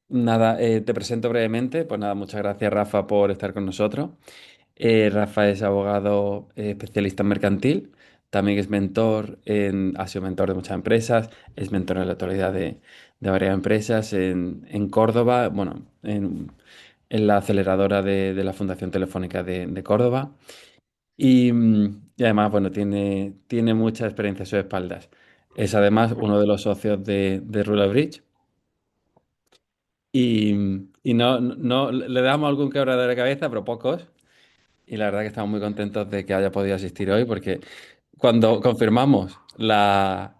Nada, te presento brevemente. Pues nada, muchas gracias Rafa por estar con nosotros. Rafa es abogado especialista en mercantil, también es mentor, ha sido mentor de muchas empresas, es mentor en la actualidad de varias empresas en Córdoba, bueno, en la aceleradora de la Fundación Telefónica de Córdoba y además, bueno, tiene mucha experiencia a sus espaldas. Es además uno de los socios de Rule Bridge. Y no le damos algún quebradero de cabeza, pero pocos. Y la verdad que estamos muy contentos de que haya podido asistir hoy, porque cuando confirmamos la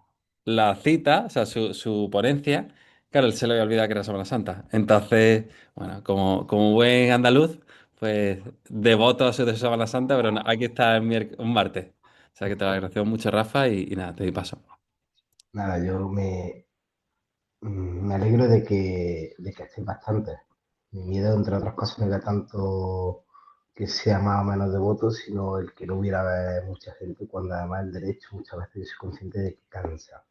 cita, o sea, su ponencia, claro, él se le había olvidado que era Semana Santa. Entonces, bueno, como buen andaluz, pues devoto a su de Semana Santa, pero no, aquí está un martes. O sea que te lo agradecemos mucho, Rafa, y nada, te doy paso. Nada, me alegro de que estéis bastante. Mi miedo, entre otras cosas, no era tanto que sea más o menos devoto, sino el que no hubiera mucha gente, cuando además el derecho muchas veces yo soy consciente de que cansa.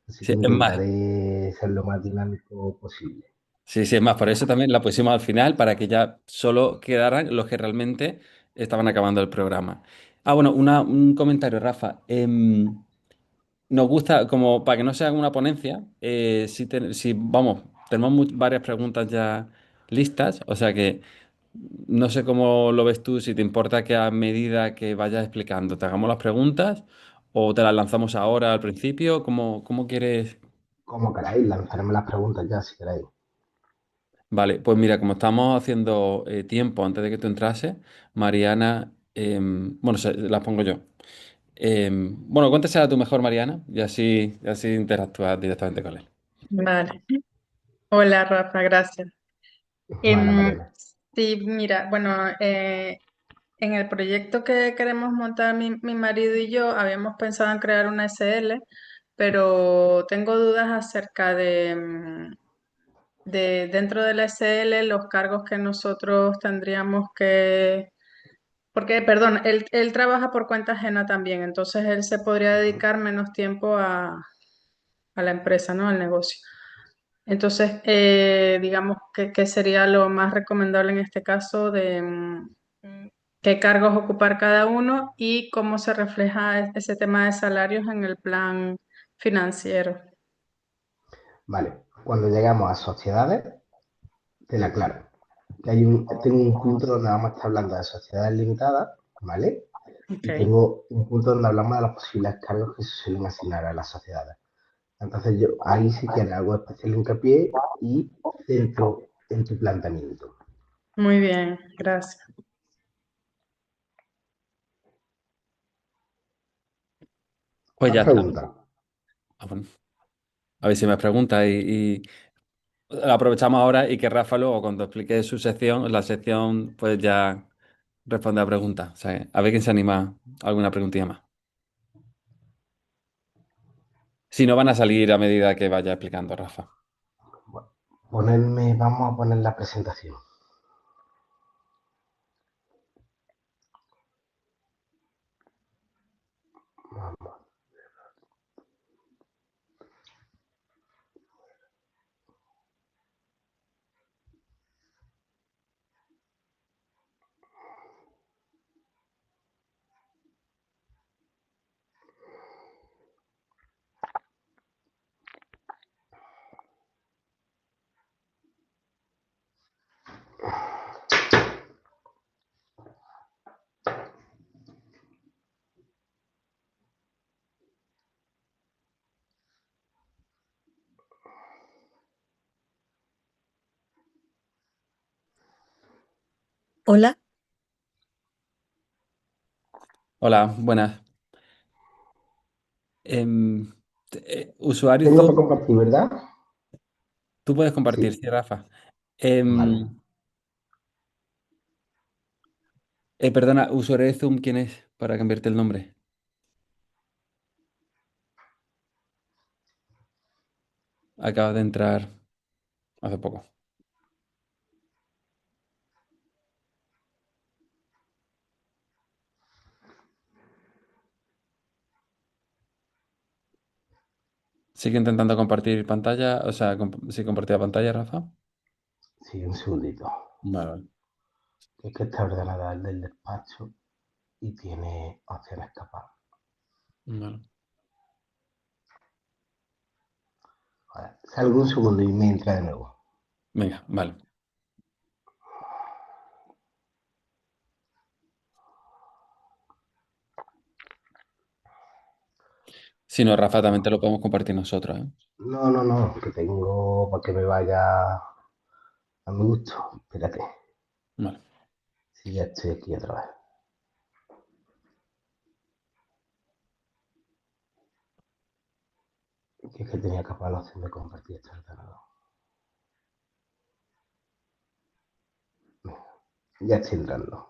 Así que Sí, es más. intentaré ser lo más dinámico posible. Sí, sí, es más, por eso también la pusimos al final, para que ya solo quedaran los que realmente estaban acabando el programa. Ah, bueno, un comentario, Rafa. Nos gusta, como para que no sea una ponencia, si vamos, tenemos varias preguntas ya listas, o sea que no sé cómo lo ves tú, si te importa que a medida que vayas explicando te hagamos las preguntas o te las lanzamos ahora al principio, ¿cómo quieres? Como queráis, lanzarme las preguntas ya si queréis. Vale, pues mira, como estamos haciendo tiempo antes de que tú entrases, Mariana, bueno, las pongo yo. Bueno, cuéntasela tú mejor, Mariana, y así interactúas directamente con él. Vale. Hola, Rafa, gracias. Vale, Em, Mariana. sí, mira, bueno, en el proyecto que queremos montar mi marido y yo, habíamos pensado en crear una SL, pero tengo dudas acerca de dentro de la SL los cargos que nosotros tendríamos que... Porque, perdón, él trabaja por cuenta ajena también, entonces él se podría Ujú. dedicar menos tiempo a la empresa, ¿no? Al negocio. Entonces, digamos que sería lo más recomendable en este caso de qué cargos ocupar cada uno y cómo se refleja ese tema de salarios en el plan financiero. Vale, cuando llegamos a sociedades, te la aclaro. Tengo un punto donde vamos a estar hablando de sociedades limitadas, ¿vale? Y Ok, tengo un punto donde hablamos de los posibles cargos que se suelen asignar a las sociedades. Entonces yo ahí sí que hago especial hincapié y centro en tu planteamiento. muy bien, gracias. Pues Más ya está. preguntas. Ah, bueno, a ver si me pregunta y aprovechamos ahora y que Rafa luego cuando explique su sección, la sección, pues ya responde a preguntas. O sea, a ver quién se anima a alguna preguntilla más. Si no, van a salir a medida que vaya explicando Rafa. Vamos a poner la presentación. Hola, Hola, buenas. Usuario Tengo Zoom, para compartir, ¿verdad? tú puedes compartir, Sí, sí, Rafa. vale. Em, perdona, usuario de Zoom, ¿quién es? Para cambiarte el nombre. Acaba de entrar hace poco. Sigue intentando compartir pantalla, o sea, sí, compartir la pantalla, Rafa. Sí, un segundito. Vale, vale. Es que este ordenador es del despacho y tiene opciones escapar. Vale. Vale, salgo un segundo y me entra de nuevo. Venga, vale. Si no, Rafa, también te lo podemos compartir nosotros, ¿eh? No, que tengo para que me vaya a mi gusto. Espérate, Vale. si ya estoy aquí otra vez. Que es que tenía capaz la opción de compartir este ordenador. Ya estoy entrando.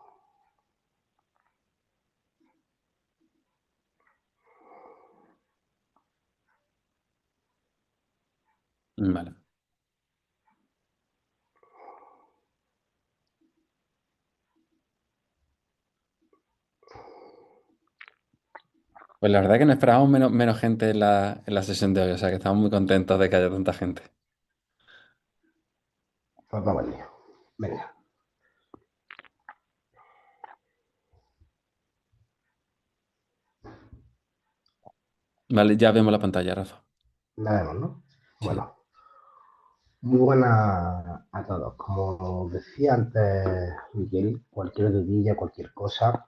Vale. Pues la verdad que nos esperábamos menos gente en la sesión de hoy, o sea que estamos muy contentos de que haya tanta gente. Pues vamos al lío. Venga, Vale, ya vemos la pantalla, Rafa. la vemos, ¿no? Sí. Bueno, muy buenas a todos. Como decía antes Miguel, cualquier dudilla, cualquier cosa,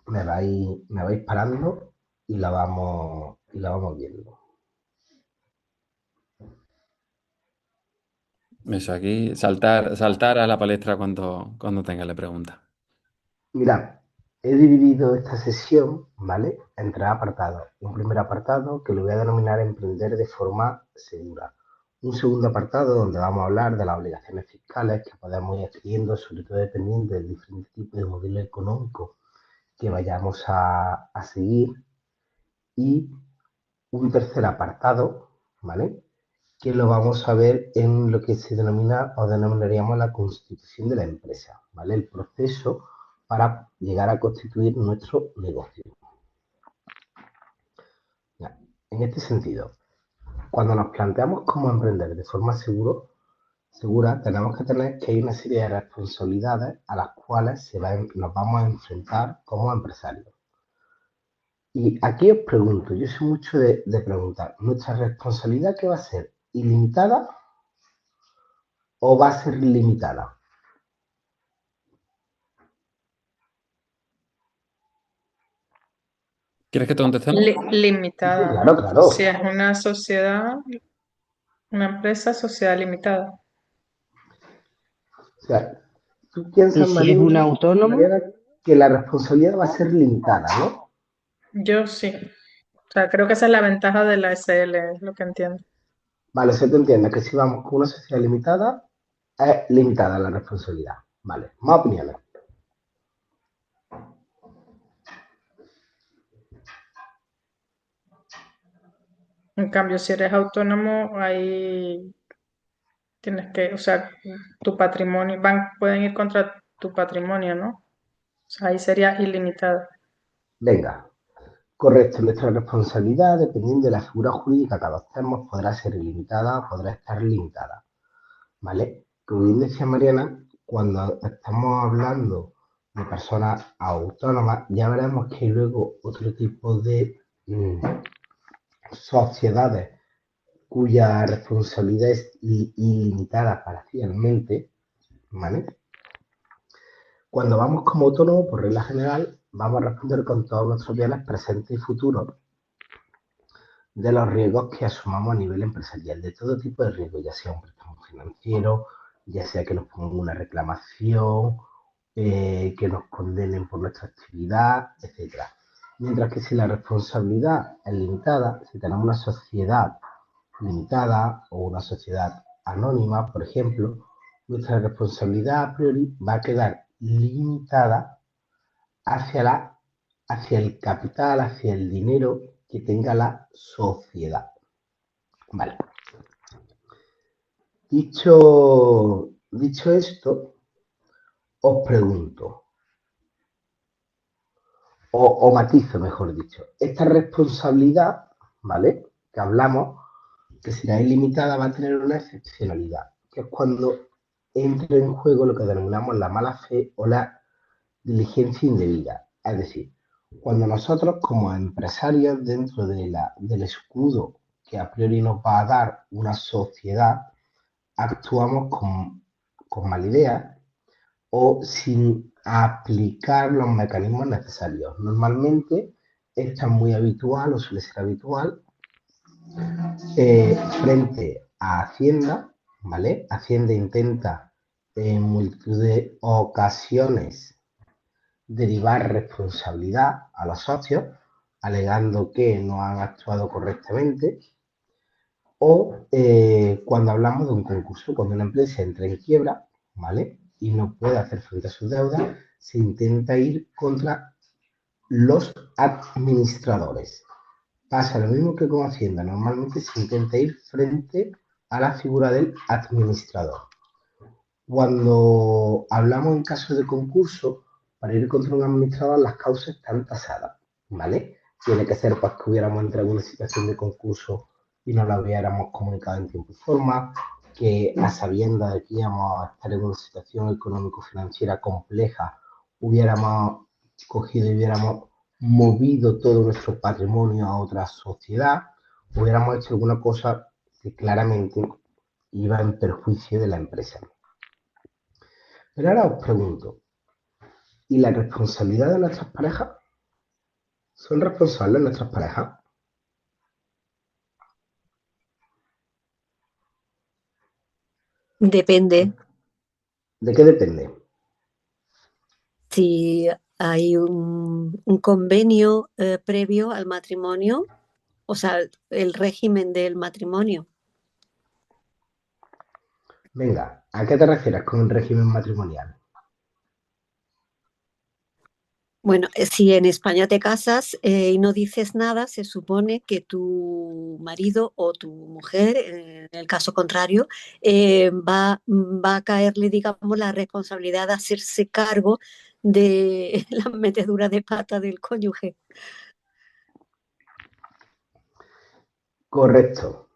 me vais parando y la vamos viendo. Eso, aquí saltar a la palestra cuando tenga la pregunta. Mirad, he dividido esta sesión, ¿vale? En tres apartados. Un primer apartado que lo voy a denominar emprender de forma segura. Un segundo apartado donde vamos a hablar de las obligaciones fiscales que podemos ir adquiriendo, sobre todo dependiendo del diferente tipo de modelo económico que vayamos a seguir. Y un tercer apartado, ¿vale? Que lo vamos a ver en lo que se denomina o denominaríamos la constitución de la empresa, ¿vale? El proceso para llegar a constituir nuestro negocio. Ya. En este sentido, cuando nos planteamos cómo emprender de forma segura, tenemos que tener que hay una serie de responsabilidades a las cuales nos vamos a enfrentar como empresarios. Y aquí os pregunto, yo soy mucho de preguntar, ¿nuestra responsabilidad qué va a ser? ¿Ilimitada o va a ser limitada? ¿Quieres que te contestemos? Sí, sí, Limitada. claro, claro. Si es una sociedad, una empresa, sociedad limitada. O sea, tú Y piensas, si es un autónomo, Mariana, que la responsabilidad va a ser limitada, ¿no? Yo sí. O sea, creo que esa es la ventaja de la SL, es lo que entiendo. Vale, se te entiende que si vamos con una sociedad limitada, es limitada la responsabilidad. Vale, más opiniones. En cambio, si eres autónomo, ahí tienes que, o sea, tu patrimonio, pueden ir contra tu patrimonio, ¿no? O sea, ahí sería ilimitada. Venga, correcto, nuestra responsabilidad, dependiendo de la figura jurídica que adoptemos, podrá ser ilimitada o podrá estar limitada. ¿Vale? Como bien decía Mariana, cuando estamos hablando de personas autónomas, ya veremos que hay luego otro tipo de sociedades cuya responsabilidad es ilimitada parcialmente, ¿vale? Cuando vamos como autónomos, por regla general, vamos a responder con todos nuestros bienes presentes y futuros de los riesgos que asumamos a nivel empresarial, de todo tipo de riesgos, ya sea un préstamo financiero, ya sea que nos pongan una reclamación, que nos condenen por nuestra actividad, etcétera. Mientras que si la responsabilidad es limitada, si tenemos una sociedad limitada o una sociedad anónima, por ejemplo, nuestra responsabilidad a priori va a quedar limitada hacia, hacia el capital, hacia el dinero que tenga la sociedad. Vale. Dicho esto, os pregunto, o matizo, mejor dicho, esta responsabilidad, ¿vale? Que hablamos, que será ilimitada, va a tener una excepcionalidad, que es cuando entra en juego lo que denominamos la mala fe o la diligencia indebida. Es decir, cuando nosotros como empresarios dentro del escudo que a priori nos va a dar una sociedad, actuamos con mala idea o sin aplicar los mecanismos necesarios. Normalmente esto es muy habitual o suele ser habitual frente a Hacienda, ¿vale? Hacienda intenta en multitud de ocasiones derivar responsabilidad a los socios, alegando que no han actuado correctamente, o cuando hablamos de un concurso, cuando una empresa entra en quiebra, ¿vale? Y no puede hacer frente a sus deudas, se intenta ir contra los administradores. Pasa lo mismo que con Hacienda, normalmente se intenta ir frente a la figura del administrador. Cuando hablamos en caso de concurso, para ir contra un administrador las causas están tasadas, ¿vale? Tiene que ser pues que hubiéramos entrado en una situación de concurso y no la hubiéramos comunicado en tiempo y forma, que a sabiendas de que íbamos a estar en una situación económico-financiera compleja, hubiéramos cogido y hubiéramos movido todo nuestro patrimonio a otra sociedad, hubiéramos hecho alguna cosa que claramente iba en perjuicio de la empresa. Pero ahora os pregunto, ¿y la responsabilidad de nuestras parejas? ¿Son responsables nuestras parejas? Depende ¿De qué depende? si hay un convenio previo al matrimonio, o sea, el régimen del matrimonio. Venga, ¿a qué te refieres con el régimen matrimonial? Bueno, si en España te casas y no dices nada, se supone que tu marido o tu mujer, en el caso contrario, va a caerle, digamos, la responsabilidad de hacerse cargo de la metedura de pata del cónyuge. Correcto,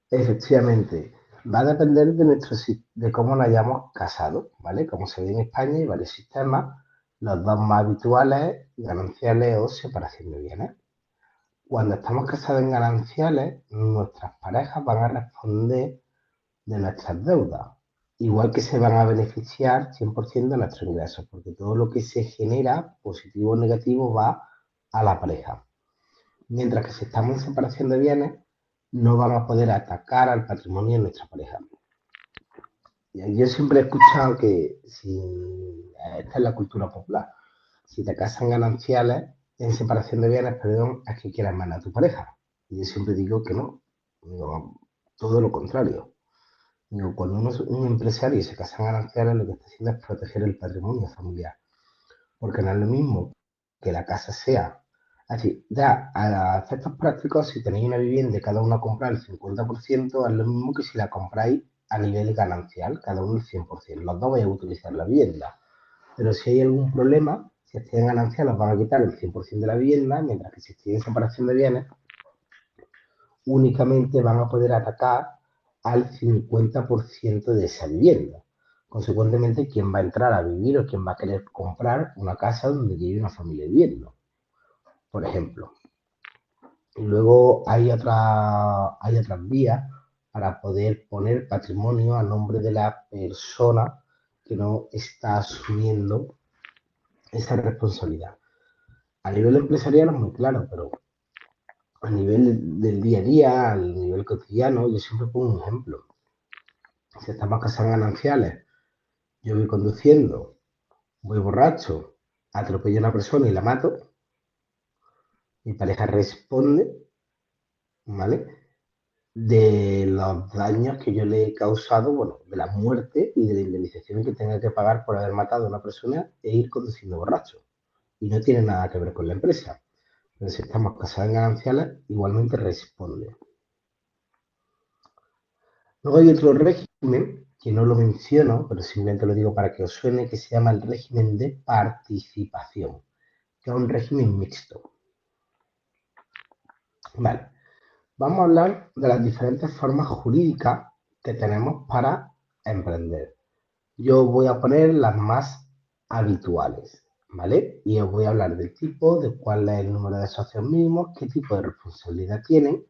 efectivamente. Va a depender de cómo nos hayamos casado, ¿vale? Como se ve en España hay varios sistemas, los dos más habituales, gananciales o separación de bienes. Cuando estamos casados en gananciales, nuestras parejas van a responder de nuestras deudas, igual que se van a beneficiar 100% de nuestros ingresos, porque todo lo que se genera, positivo o negativo, va a la pareja. Mientras que si estamos en separación de bienes, no van a poder atacar al patrimonio de nuestra pareja. Yo siempre he escuchado que esta es la cultura popular, si te casan gananciales en separación de bienes, perdón, es que quieres más a tu pareja. Y yo siempre digo que no, digo, todo lo contrario. Digo, cuando uno es un empresario y se casa en gananciales, lo que está haciendo es proteger el patrimonio familiar. Porque no es lo mismo que la casa sea. Así, ya a efectos prácticos, si tenéis una vivienda y cada uno compra el 50%, es lo mismo que si la compráis a nivel ganancial, cada uno el 100%. Los dos vais a utilizar la vivienda. Pero si hay algún problema, si estáis en ganancial, os van a quitar el 100% de la vivienda, mientras que si estáis en separación de bienes, únicamente van a poder atacar al 50% de esa vivienda. Consecuentemente, ¿quién va a entrar a vivir o quién va a querer comprar una casa donde lleve una familia viviendo? Por ejemplo. Y luego hay otras vías para poder poner patrimonio a nombre de la persona que no está asumiendo esa responsabilidad. A nivel empresarial es muy claro, pero a nivel del día a día, al nivel cotidiano, yo siempre pongo un ejemplo. Si estamos casados gananciales, yo voy conduciendo, voy borracho, atropello a una persona y la mato, mi pareja responde, ¿vale? De los daños que yo le he causado, bueno, de la muerte y de la indemnización que tenga que pagar por haber matado a una persona e ir conduciendo borracho. Y no tiene nada que ver con la empresa. Pero si estamos casados en gananciales, igualmente responde. Luego hay otro régimen, que no lo menciono, pero simplemente lo digo para que os suene, que se llama el régimen de participación, que es un régimen mixto. Vale. Vamos a hablar de las diferentes formas jurídicas que tenemos para emprender. Yo voy a poner las más habituales, ¿vale? Y os voy a hablar del tipo, de cuál es el número de socios mínimos, qué tipo de responsabilidad tienen,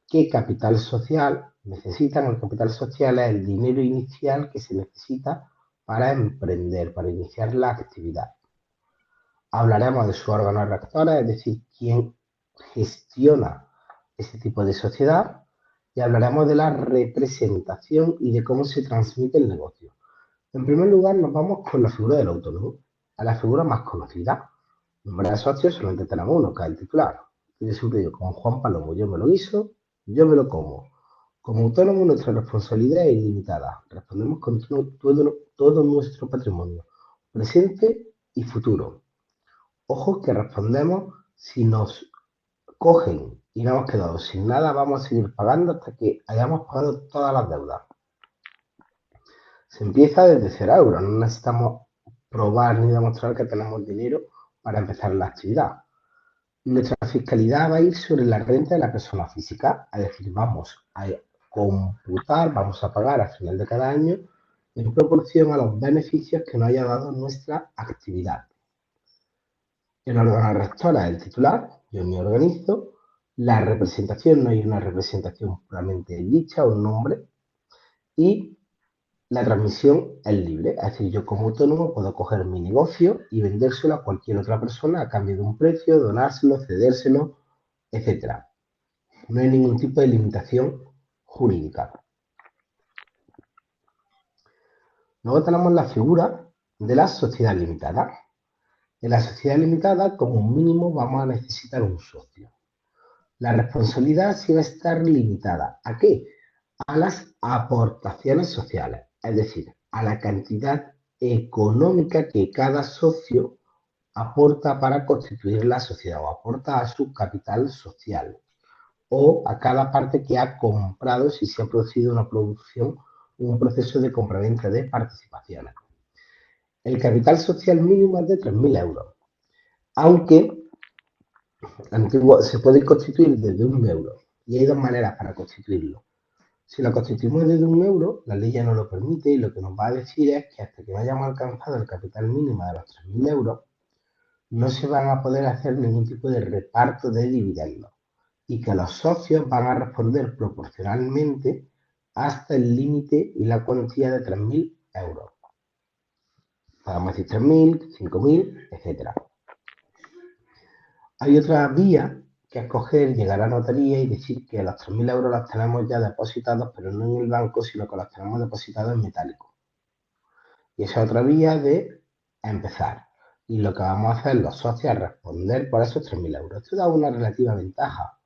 qué capital social necesitan. El capital social es el dinero inicial que se necesita para emprender, para iniciar la actividad. Hablaremos de sus órganos rectores, es decir, quién gestiona ese tipo de sociedad, y hablaremos de la representación y de cómo se transmite el negocio. En primer lugar, nos vamos con la figura del autónomo, a la figura más conocida. Nombre de socios solamente tenemos uno, que es el titular. Yo siempre digo, como Juan Palomo, yo me lo guiso, yo me lo como. Como autónomo, nuestra responsabilidad es ilimitada. Respondemos con todo nuestro patrimonio, presente y futuro. Ojo que respondemos si nos cogen y no hemos quedado sin nada, vamos a seguir pagando hasta que hayamos pagado todas las deudas. Se empieza desde 0 euros, no necesitamos probar ni demostrar que tenemos dinero para empezar la actividad. Nuestra fiscalidad va a ir sobre la renta de la persona física, es decir, vamos a computar, vamos a pagar al final de cada año en proporción a los beneficios que nos haya dado nuestra actividad. El órgano rector es el titular, yo me organizo. La representación, no hay una representación puramente dicha, un nombre. Y la transmisión es libre, es decir, yo como autónomo puedo coger mi negocio y vendérselo a cualquier otra persona a cambio de un precio, donárselo, cedérselo, etc. No hay ningún tipo de limitación jurídica. Luego tenemos la figura de la sociedad limitada. En la sociedad limitada, como mínimo, vamos a necesitar un socio. La responsabilidad sí va a estar limitada. ¿A qué? A las aportaciones sociales, es decir, a la cantidad económica que cada socio aporta para constituir la sociedad o aporta a su capital social o a cada parte que ha comprado si se ha producido una producción, un proceso de compraventa de participaciones. El capital social mínimo es de 3.000 euros, aunque antiguo se puede constituir desde 1 euro y hay dos maneras para constituirlo. Si lo constituimos desde 1 euro, la ley ya no lo permite y lo que nos va a decir es que hasta que no hayamos alcanzado el capital mínimo de los 3.000 euros, no se van a poder hacer ningún tipo de reparto de dividendos y que los socios van a responder proporcionalmente hasta el límite y la cuantía de 3.000 euros. Podemos decir 3.000, 5.000, etc. Hay otra vía que es coger, llegar a la notaría y decir que los 3.000 euros los tenemos ya depositados, pero no en el banco, sino que los tenemos depositados en metálico. Y esa otra vía de empezar. Y lo que vamos a hacer los socios es responder por esos 3.000 euros. Esto da una relativa ventaja,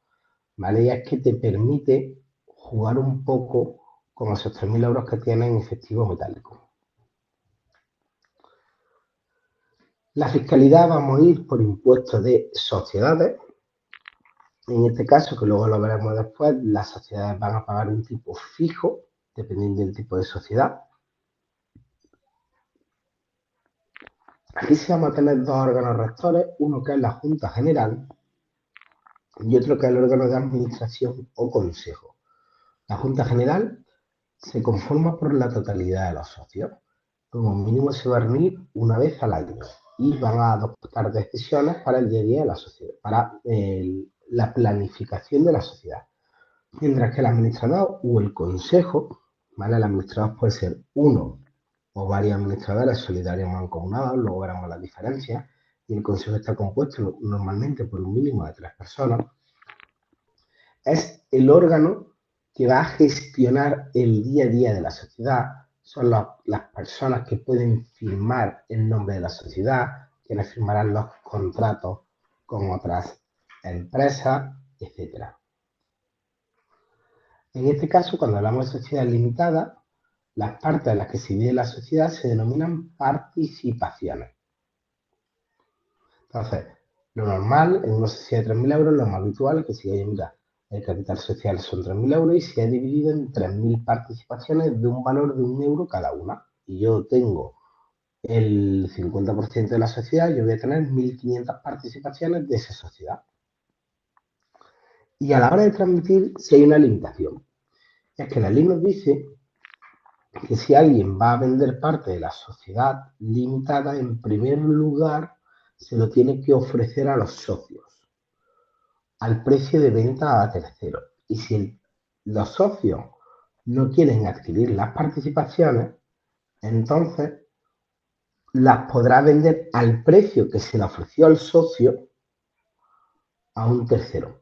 ¿vale? Y es que te permite jugar un poco con esos 3.000 euros que tienes en efectivo metálico. La fiscalidad vamos a ir por impuestos de sociedades. En este caso, que luego lo veremos después, las sociedades van a pagar un tipo fijo, dependiendo del tipo de sociedad. Aquí sí vamos a tener dos órganos rectores, uno que es la Junta General y otro que es el órgano de administración o consejo. La Junta General se conforma por la totalidad de los socios. Como mínimo se va a reunir una vez al año y van a adoptar decisiones para el día a día de la sociedad, para la planificación de la sociedad. Mientras que el administrador o el consejo, ¿vale? El administrador puede ser uno o varios administradores solidarios mancomunados, luego veremos las diferencias, y el consejo está compuesto normalmente por un mínimo de 3 personas. Es el órgano que va a gestionar el día a día de la sociedad, son las personas que pueden firmar el nombre de la sociedad, quienes firmarán los contratos con otras empresas, etcétera. En este caso, cuando hablamos de sociedad limitada, las partes en las que se divide la sociedad se denominan participaciones. Entonces, lo normal en una sociedad de 3.000 euros, lo más habitual es que si oye, mira, el capital social son 3.000 euros y se ha dividido en 3.000 participaciones de un valor de 1 euro cada una. Y yo tengo el 50% de la sociedad, yo voy a tener 1.500 participaciones de esa sociedad. Y a la hora de transmitir, si hay una limitación. Es que la ley nos dice que si alguien va a vender parte de la sociedad limitada, en primer lugar se lo tiene que ofrecer a los socios, al precio de venta a terceros. Y si los socios no quieren adquirir las participaciones, entonces las podrá vender al precio que se le ofreció al socio a un tercero.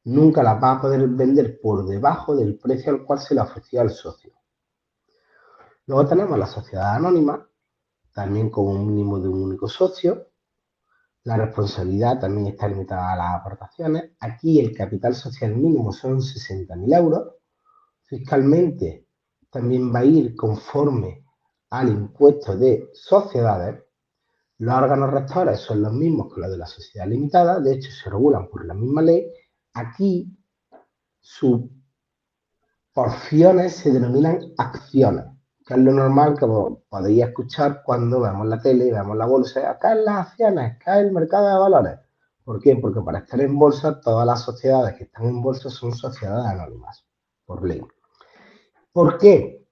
Nunca las va a poder vender por debajo del precio al cual se le ofreció al socio. Luego tenemos la sociedad anónima, también con un mínimo de un único socio. La responsabilidad también está limitada a las aportaciones. Aquí el capital social mínimo son 60.000 euros. Fiscalmente también va a ir conforme al impuesto de sociedades. Los órganos rectores son los mismos que los de la sociedad limitada, de hecho se regulan por la misma ley. Aquí sus porciones se denominan acciones, que es lo normal que podéis escuchar cuando vemos la tele y vemos la bolsa. Caen las acciones, cae el mercado de valores. ¿Por qué? Porque para estar en bolsa, todas las sociedades que están en bolsa son sociedades anónimas, por ley. ¿Por qué?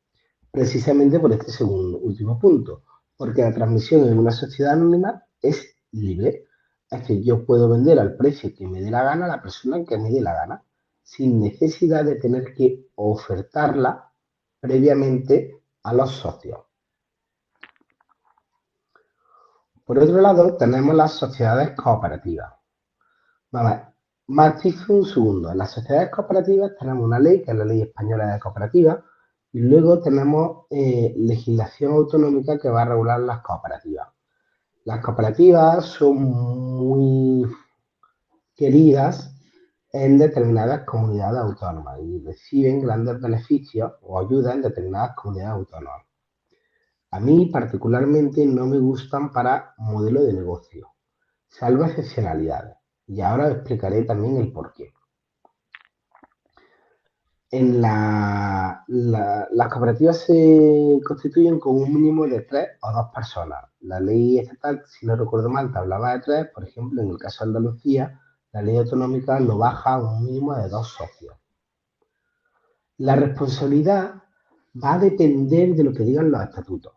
Precisamente por este segundo último punto, porque la transmisión en una sociedad anónima es libre. Es que yo puedo vender al precio que me dé la gana a la persona que me dé la gana, sin necesidad de tener que ofertarla previamente a los socios. Por otro lado, tenemos las sociedades cooperativas. Vamos a ver, matizo un segundo. En las sociedades cooperativas tenemos una ley, que es la Ley Española de Cooperativas, y luego tenemos legislación autonómica que va a regular las cooperativas. Las cooperativas son muy queridas en determinadas comunidades autónomas y reciben grandes beneficios o ayuda en determinadas comunidades autónomas. A mí particularmente no me gustan para modelo de negocio, salvo excepcionalidades. Y ahora os explicaré también el porqué. Las cooperativas se constituyen con un mínimo de 3 o 2 personas. La ley estatal, si no recuerdo mal, te hablaba de 3. Por ejemplo, en el caso de Andalucía, la ley autonómica lo baja a un mínimo de 2 socios. La responsabilidad va a depender de lo que digan los estatutos,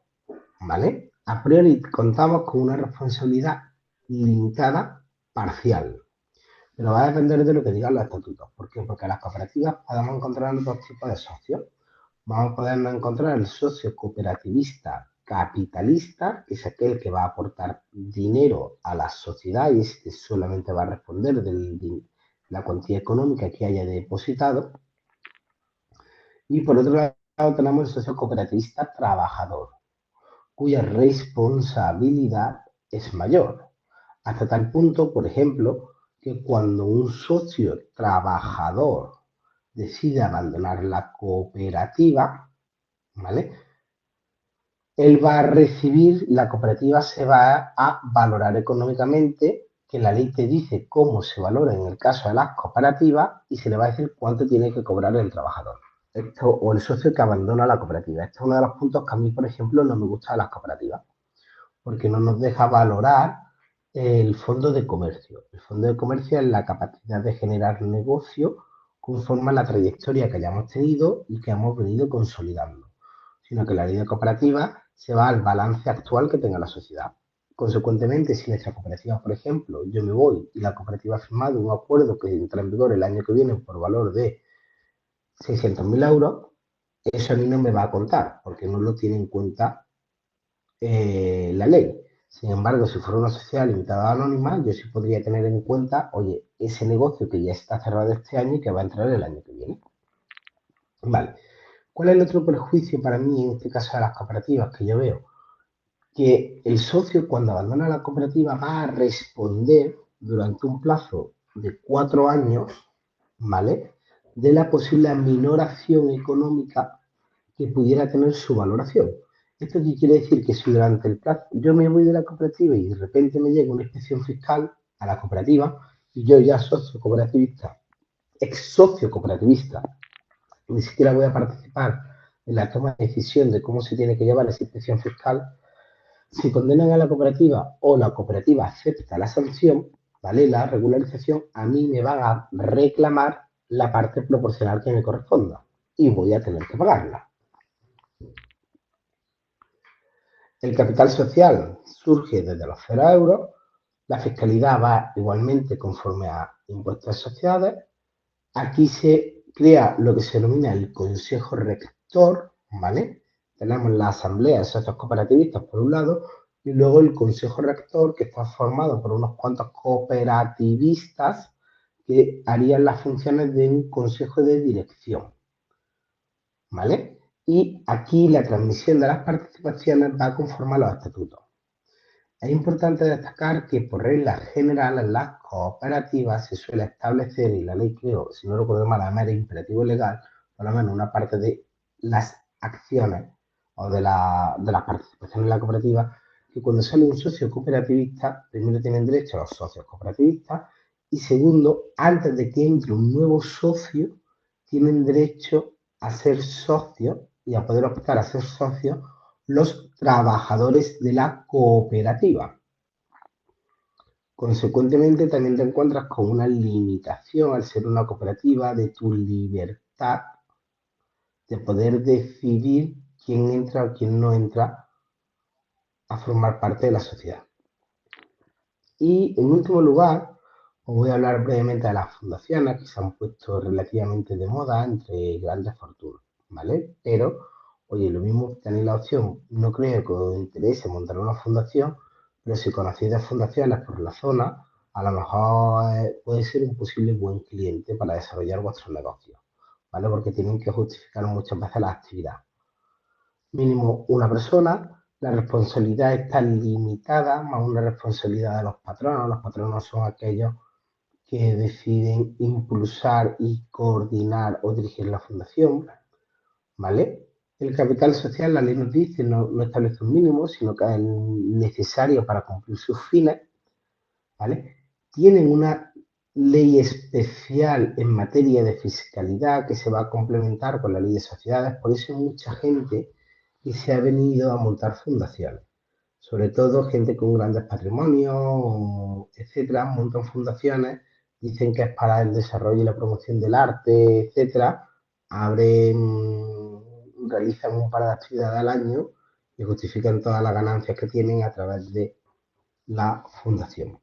¿vale? A priori contamos con una responsabilidad limitada parcial, pero va a depender de lo que digan los estatutos. ¿Por qué? Porque en las cooperativas podemos encontrar dos tipos de socios. Vamos a poder encontrar el socio cooperativista capitalista, que es aquel que va a aportar dinero a la sociedad y este solamente va a responder de la cuantía económica que haya depositado. Y por otro lado tenemos el socio cooperativista trabajador, cuya responsabilidad es mayor. Hasta tal punto, por ejemplo, que cuando un socio trabajador decide abandonar la cooperativa, ¿vale? Él va a recibir, la cooperativa se va a valorar económicamente, que la ley te dice cómo se valora en el caso de las cooperativas y se le va a decir cuánto tiene que cobrar el trabajador. Esto, o el socio que abandona la cooperativa. Este es uno de los puntos que a mí, por ejemplo, no me gusta de las cooperativas, porque no nos deja valorar el fondo de comercio. El fondo de comercio es la capacidad de generar negocio conforme a la trayectoria que hayamos tenido y que hemos venido consolidando, sino que la ley de cooperativa se va al balance actual que tenga la sociedad. Consecuentemente, si nuestra cooperativa, por ejemplo, yo me voy y la cooperativa ha firmado un acuerdo que entra en vigor el año que viene por valor de 600.000 euros, eso a mí no me va a contar, porque no lo tiene en cuenta la ley. Sin embargo, si fuera una sociedad limitada anónima, yo sí podría tener en cuenta, oye, ese negocio que ya está cerrado este año y que va a entrar el año que viene. Vale. ¿Cuál es el otro perjuicio para mí en este caso de las cooperativas que yo veo? Que el socio cuando abandona la cooperativa va a responder durante un plazo de 4 años, ¿vale? De la posible minoración económica que pudiera tener su valoración. ¿Esto qué quiere decir? Que si durante el plazo yo me voy de la cooperativa y de repente me llega una inspección fiscal a la cooperativa y yo ya socio cooperativista, ex socio cooperativista, ni siquiera voy a participar en la toma de decisión de cómo se tiene que llevar esa inspección fiscal, si condenan a la cooperativa o la cooperativa acepta la sanción, ¿vale? La regularización a mí me van a reclamar la parte proporcional que me corresponda y voy a tener que pagarla. El capital social surge desde los 0 euros, la fiscalidad va igualmente conforme a impuestos sociales. Aquí se crea lo que se denomina el Consejo Rector, ¿vale? Tenemos la Asamblea de Socios Cooperativistas por un lado y luego el Consejo Rector, que está formado por unos cuantos cooperativistas que harían las funciones de un consejo de dirección, ¿vale? Y aquí la transmisión de las participaciones va a conformar los estatutos. Es importante destacar que por regla general en las cooperativas se suele establecer, y la ley creo, si no recuerdo mal, además era imperativo legal, por lo menos una parte de las acciones o de las participaciones en la cooperativa, que cuando sale un socio cooperativista, primero tienen derecho a los socios cooperativistas y segundo, antes de que entre un nuevo socio, tienen derecho a ser socios y a poder optar a ser socios los trabajadores de la cooperativa. Consecuentemente, también te encuentras con una limitación al ser una cooperativa de tu libertad de poder decidir quién entra o quién no entra a formar parte de la sociedad. Y en último lugar, os voy a hablar brevemente de las fundaciones que se han puesto relativamente de moda entre grandes fortunas, ¿vale? Pero, oye, lo mismo tenéis la opción, no creo que os interese montar una fundación, pero si conocéis de fundaciones por la zona, a lo mejor puede ser un posible buen cliente para desarrollar vuestros negocios, ¿vale? Porque tienen que justificar muchas veces la actividad. Mínimo una persona, la responsabilidad está limitada, más una responsabilidad de los patronos. Los patronos son aquellos que deciden impulsar y coordinar o dirigir la fundación, ¿vale? El capital social, la ley nos dice, no establece un mínimo, sino que es necesario para cumplir sus fines, ¿vale? Tienen una ley especial en materia de fiscalidad que se va a complementar con la ley de sociedades, por eso hay mucha gente que se ha venido a montar fundaciones, sobre todo gente con grandes patrimonios, etcétera, montan fundaciones, dicen que es para el desarrollo y la promoción del arte, etcétera, realizan un par de actividades al año y justifican todas las ganancias que tienen a través de la fundación.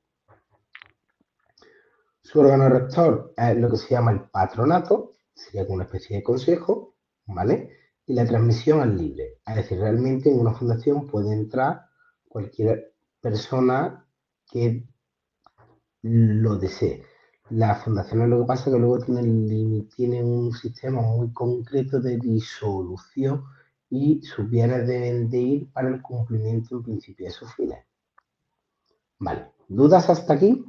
Su órgano rector es lo que se llama el patronato, sería como una especie de consejo, ¿vale? Y la transmisión es libre, es decir, realmente en una fundación puede entrar cualquier persona que lo desee. Las fundaciones lo que pasa es que luego tienen un sistema muy concreto de disolución y sus bienes deben de ir para el cumplimiento en principio de sus fines. Vale, ¿dudas hasta aquí?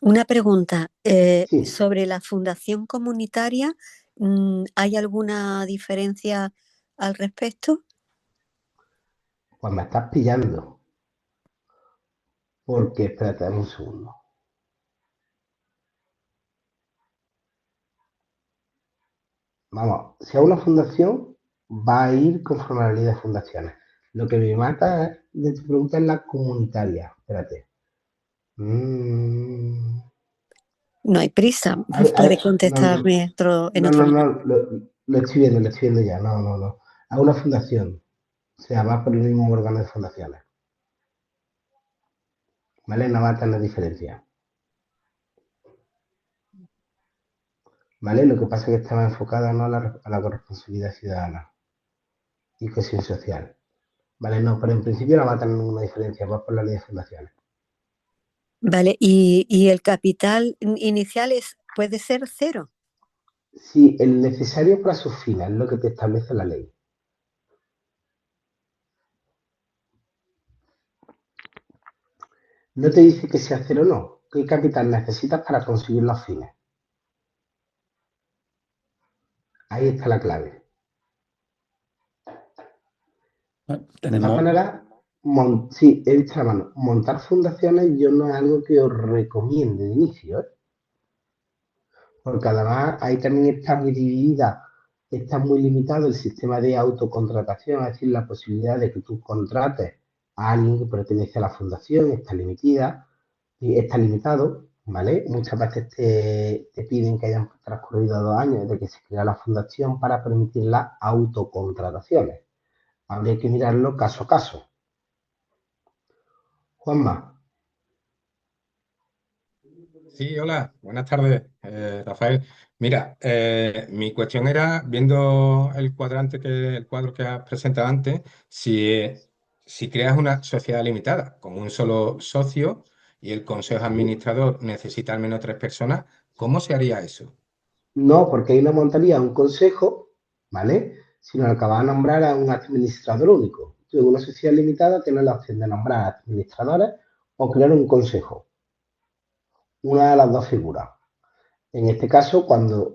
Una pregunta Sí, sobre la fundación comunitaria. ¿Hay alguna diferencia al respecto? pues me estás pillando, porque espérate un segundo. Vamos, si es una fundación, va a ir conforme a la ley de fundaciones. Lo que me mata de tu pregunta es la comunitaria. Espérate. Mm, No hay prisa, puede no, no, contestarme en no, otro no, momento. no, lo estoy viendo ya. No, no, no. Es una fundación. O sea, va por el mismo órgano de fundaciones. ¿Vale? No va a tener diferencia. ¿Vale? Lo que pasa es que estaba enfocada no a la corresponsabilidad ciudadana y cohesión social. ¿Vale? No, pero en principio no va a tener ninguna diferencia, va por la ley de fundaciones. Vale, y el capital inicial puede ser cero. Sí, el necesario para sus fines es lo que te establece la ley. No te dice que sea cero o no. ¿Qué capital necesitas para conseguir los fines? Ahí está la clave. De todas Tenemos, maneras, sí, he dicho la mano, montar fundaciones yo no es algo que os recomiende de inicio, ¿eh? Porque además ahí también está muy dividida, está muy limitado el sistema de autocontratación, es decir, la posibilidad de que tú contrates a alguien que pertenece a la fundación, está limitado, ¿vale? Muchas veces te piden que hayan transcurrido 2 años desde que se crea la fundación para permitir las autocontrataciones. Habría que mirarlo caso a caso. Juanma, Sí, hola, buenas tardes, Rafael. Mira, mi cuestión era, viendo el cuadro que has presentado antes, si creas una sociedad limitada con un solo socio y el consejo ¿sí? administrador necesita al menos 3 personas, ¿cómo se haría eso? No, porque ahí no montaría un consejo, ¿vale? Sino lo que va a nombrar a un administrador único. Tú en una sociedad limitada tienes la opción de nombrar administradores o crear un consejo, una de las dos figuras. En este caso, cuando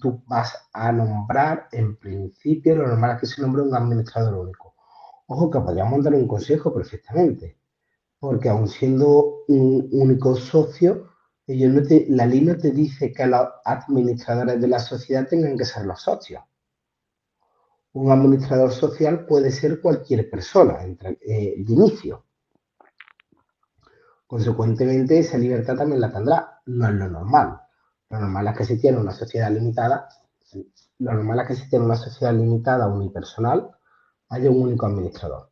tú vas a nombrar, en principio, lo normal es que se nombre un administrador único. Ojo, que podríamos montar un consejo perfectamente, porque aun siendo un único socio, la ley no te dice que los administradores de la sociedad tengan que ser los socios. Un administrador social puede ser cualquier persona de inicio. Consecuentemente, esa libertad también la tendrá. No es lo normal. Lo normal es que si tiene una sociedad limitada, lo normal es que si tiene una sociedad limitada unipersonal, haya un único administrador.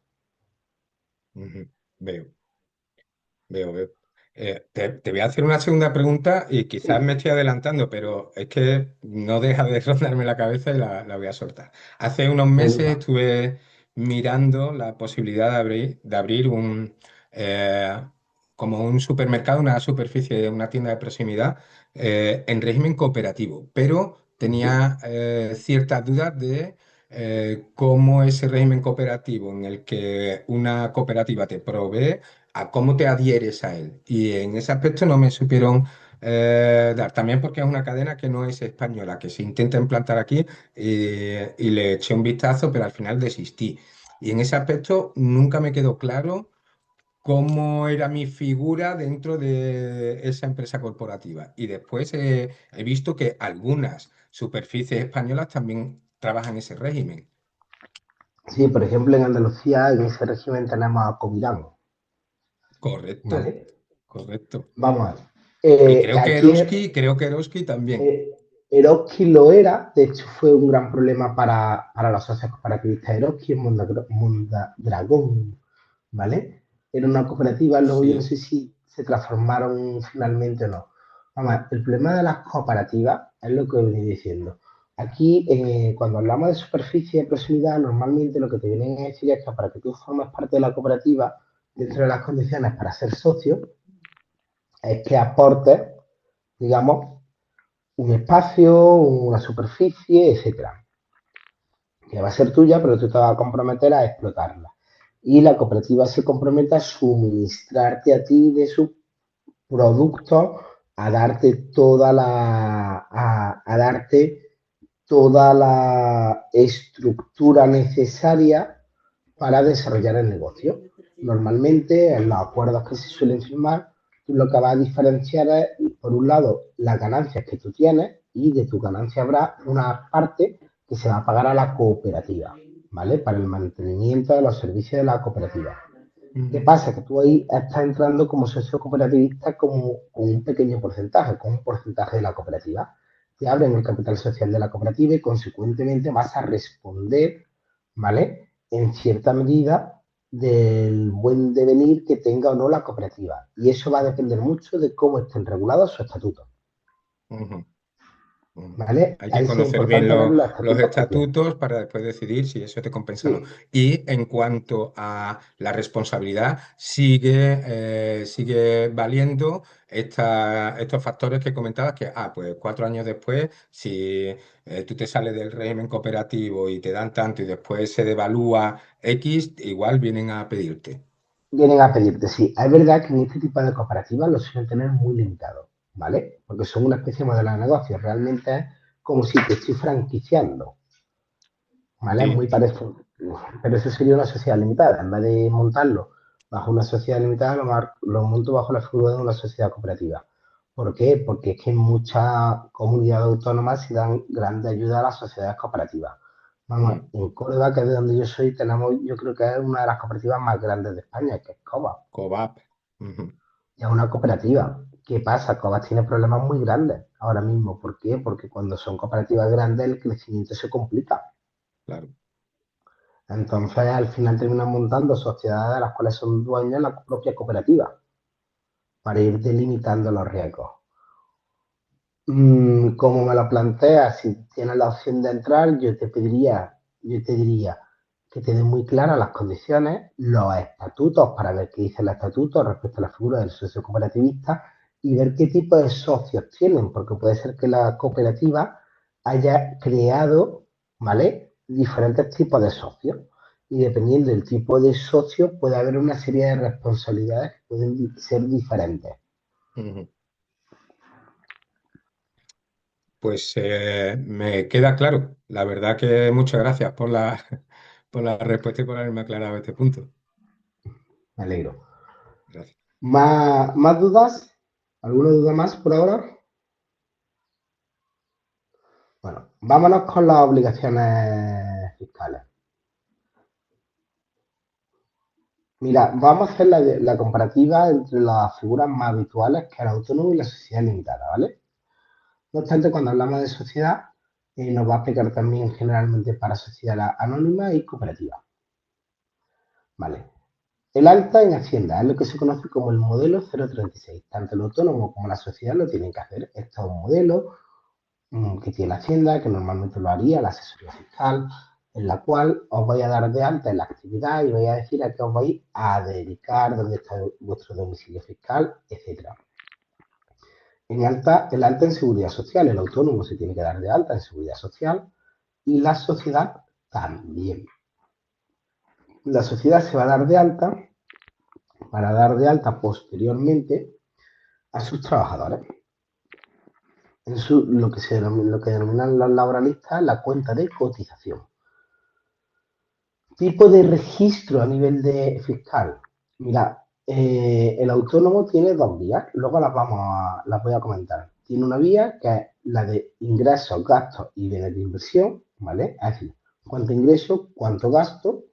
Ujú, veo. Veo. Te voy a hacer una segunda pregunta y quizás me Sí, estoy adelantando, pero es que no deja de rondarme la cabeza y la voy a soltar. Hace unos meses pregunta. estuve mirando la posibilidad de abrir eh, como un supermercado, una superficie, una tienda de proximidad en régimen cooperativo, pero Ujú. tenía ciertas dudas de cómo ese régimen cooperativo en el que una cooperativa te provee a cómo te adhieres a él. Y en ese aspecto no me supieron dar. También porque es una cadena que no es española, que se intenta implantar aquí y le eché un vistazo, pero al final desistí. Y en ese aspecto nunca me quedó claro cómo era mi figura dentro de esa empresa corporativa. Y después he visto que algunas superficies españolas también trabajan ese régimen. Sí, por ejemplo, en Andalucía, en ese régimen tenemos a Covirán, Correcto, ¿vale? correcto. Vamos a ver. Y creo que Aquí Eroski también. Eroski lo era, de hecho fue un gran problema para los socios cooperativistas. Eroski es Mondragón, ¿vale? Era una cooperativa, luego yo no Sí. sé si se transformaron finalmente o no. Vamos a ver, el problema de las cooperativas es lo que he venido diciendo. Aquí, cuando hablamos de superficie de proximidad, normalmente lo que te vienen a decir es que para que tú formes parte de la cooperativa, dentro de las condiciones para ser socio, es que aportes, digamos, un espacio, una superficie, etcétera, que va a ser tuya, pero tú te vas a comprometer a explotarla. Y la cooperativa se compromete a suministrarte a ti de sus productos, a darte toda la estructura necesaria para desarrollar el negocio. Normalmente, en los acuerdos que se suelen firmar, tú lo que vas a diferenciar es, por un lado, las ganancias que tú tienes y de tu ganancia habrá una parte que se va a pagar a la cooperativa, ¿vale? Para el mantenimiento de los servicios de la cooperativa. ¿Qué Ujú. pasa? Que tú ahí estás entrando como socio cooperativista como, con un pequeño porcentaje, con un porcentaje de la cooperativa. Te abren el capital social de la cooperativa y consecuentemente vas a responder, ¿vale? En cierta medida del buen devenir que tenga o no la cooperativa. Y eso va a depender mucho de cómo estén regulados sus estatutos, Ujú. ¿vale? Hay que Ahí sí es conocer bien importante ver los los estatutos que tienen. estatutos para después decidir si eso te compensa o no. Sí, Y en cuanto a la responsabilidad, sigue valiendo estos factores que comentabas, que, pues 4 años después, si tú te sales del régimen cooperativo y te dan tanto y después se devalúa X, igual vienen a pedirte. vienen a pedirte, sí. Es verdad que en este tipo de cooperativas lo suelen tener muy limitado, ¿vale? Porque son una especie de modelo de negocio. Realmente es como si te estoy franquiciando, ¿vale? Es Sí, muy parecido. Pero eso sería una sociedad limitada. En vez de montarlo bajo una sociedad limitada, lo monto bajo la figura de una sociedad cooperativa. ¿Por qué? Porque es que en muchas comunidades autónomas se dan grandes ayudas a las sociedades cooperativas. Vamos, en Córdoba, que es de donde yo soy, tenemos, yo creo que es una de las cooperativas más grandes de España, que es COBA. COVAP. Ujú, Y es una cooperativa. ¿Qué pasa? COBA tiene problemas muy grandes ahora mismo. ¿Por qué? Porque cuando son cooperativas grandes el crecimiento se complica. claro. Entonces, al final terminan montando sociedades de las cuales son dueñas la propia cooperativa para ir delimitando los riesgos. Como me lo planteas, si tienes la opción de entrar, yo te diría que te den muy claras las condiciones, los estatutos para ver qué dice el estatuto respecto a la figura del socio cooperativista y ver qué tipo de socios tienen, porque puede ser que la cooperativa haya creado, ¿vale? Diferentes tipos de socios. Y dependiendo del tipo de socio, puede haber una serie de responsabilidades que pueden ser diferentes. Ujú. Pues me queda claro. La verdad que muchas gracias por por la respuesta y por haberme aclarado este punto. Me alegro. Gracias. ¿Más dudas? ¿Alguna duda más por ahora? Bueno, vámonos con las obligaciones fiscales. Mira, vamos a hacer la comparativa entre las figuras más habituales, que es el autónomo y la sociedad limitada, ¿vale? No obstante, cuando hablamos de sociedad, nos va a aplicar también generalmente para sociedad anónima y cooperativa, ¿vale? El alta en Hacienda es lo que se conoce como el modelo 036. Tanto el autónomo como la sociedad lo tienen que hacer. Este es un modelo que tiene Hacienda, que normalmente lo haría la asesoría fiscal, en la cual os voy a dar de alta en la actividad y voy a decir a qué os vais a dedicar, dónde está vuestro domicilio fiscal, etcétera. El alta en seguridad social, el autónomo se tiene que dar de alta en seguridad social y la sociedad también. La sociedad se va a dar de alta para dar de alta posteriormente a sus trabajadores. Lo que denominan los laboralistas la cuenta de cotización. Tipo de registro a nivel de fiscal. Mira, el autónomo tiene dos vías, luego las voy a comentar. Tiene una vía que es la de ingresos, gastos y bienes de inversión, ¿vale? Es decir, cuánto ingreso, cuánto gasto,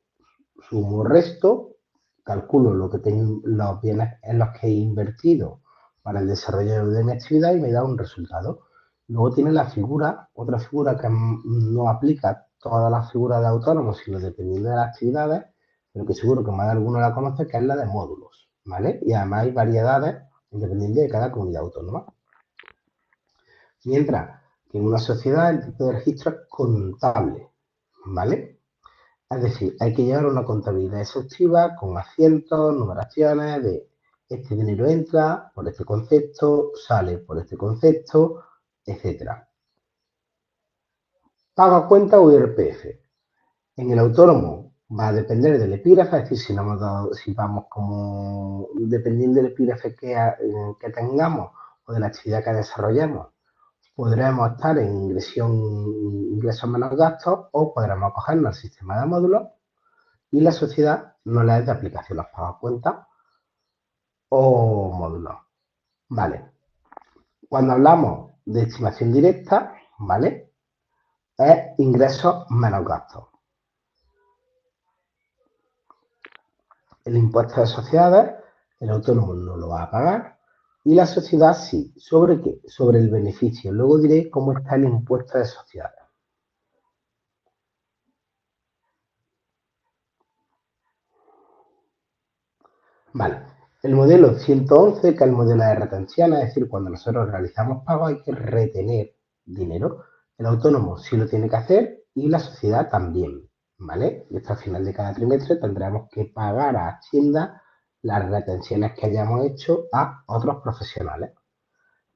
sumo resto, calculo los bienes en los que he invertido para el desarrollo de mi actividad y me da un resultado. Luego tiene otra figura que no aplica todas las figuras de autónomos, sino dependiendo de las actividades, pero que seguro que más de alguno la conoce, que es la de módulos, ¿vale? Y además hay variedades dependiendo de cada comunidad autónoma. Mientras que en una sociedad el tipo de registro es contable, ¿vale? Es decir, hay que llevar una contabilidad exhaustiva con asientos, numeraciones de este dinero entra por este concepto, sale por este concepto, etcétera. Pago a cuenta o IRPF. En el autónomo va a depender del epígrafe, es decir, si vamos como dependiendo del epígrafe que tengamos o de la actividad que desarrollemos, podremos estar en ingresos menos gastos o podremos acogernos al sistema de módulos y la sociedad no le es de aplicación los pagos a cuenta o módulos. Vale. Cuando hablamos de estimación directa, ¿vale? Es ingresos menos gastos. El impuesto de sociedades, el autónomo no lo va a pagar y la sociedad sí. ¿Sobre qué? Sobre el beneficio. Luego diré cómo está el impuesto de sociedades. Vale. El modelo 111, que es el modelo de retención, es decir, cuando nosotros realizamos pagos hay que retener dinero. El autónomo sí lo tiene que hacer y la sociedad también, ¿vale? Y hasta el final de cada trimestre tendremos que pagar a Hacienda las retenciones que hayamos hecho a otros profesionales.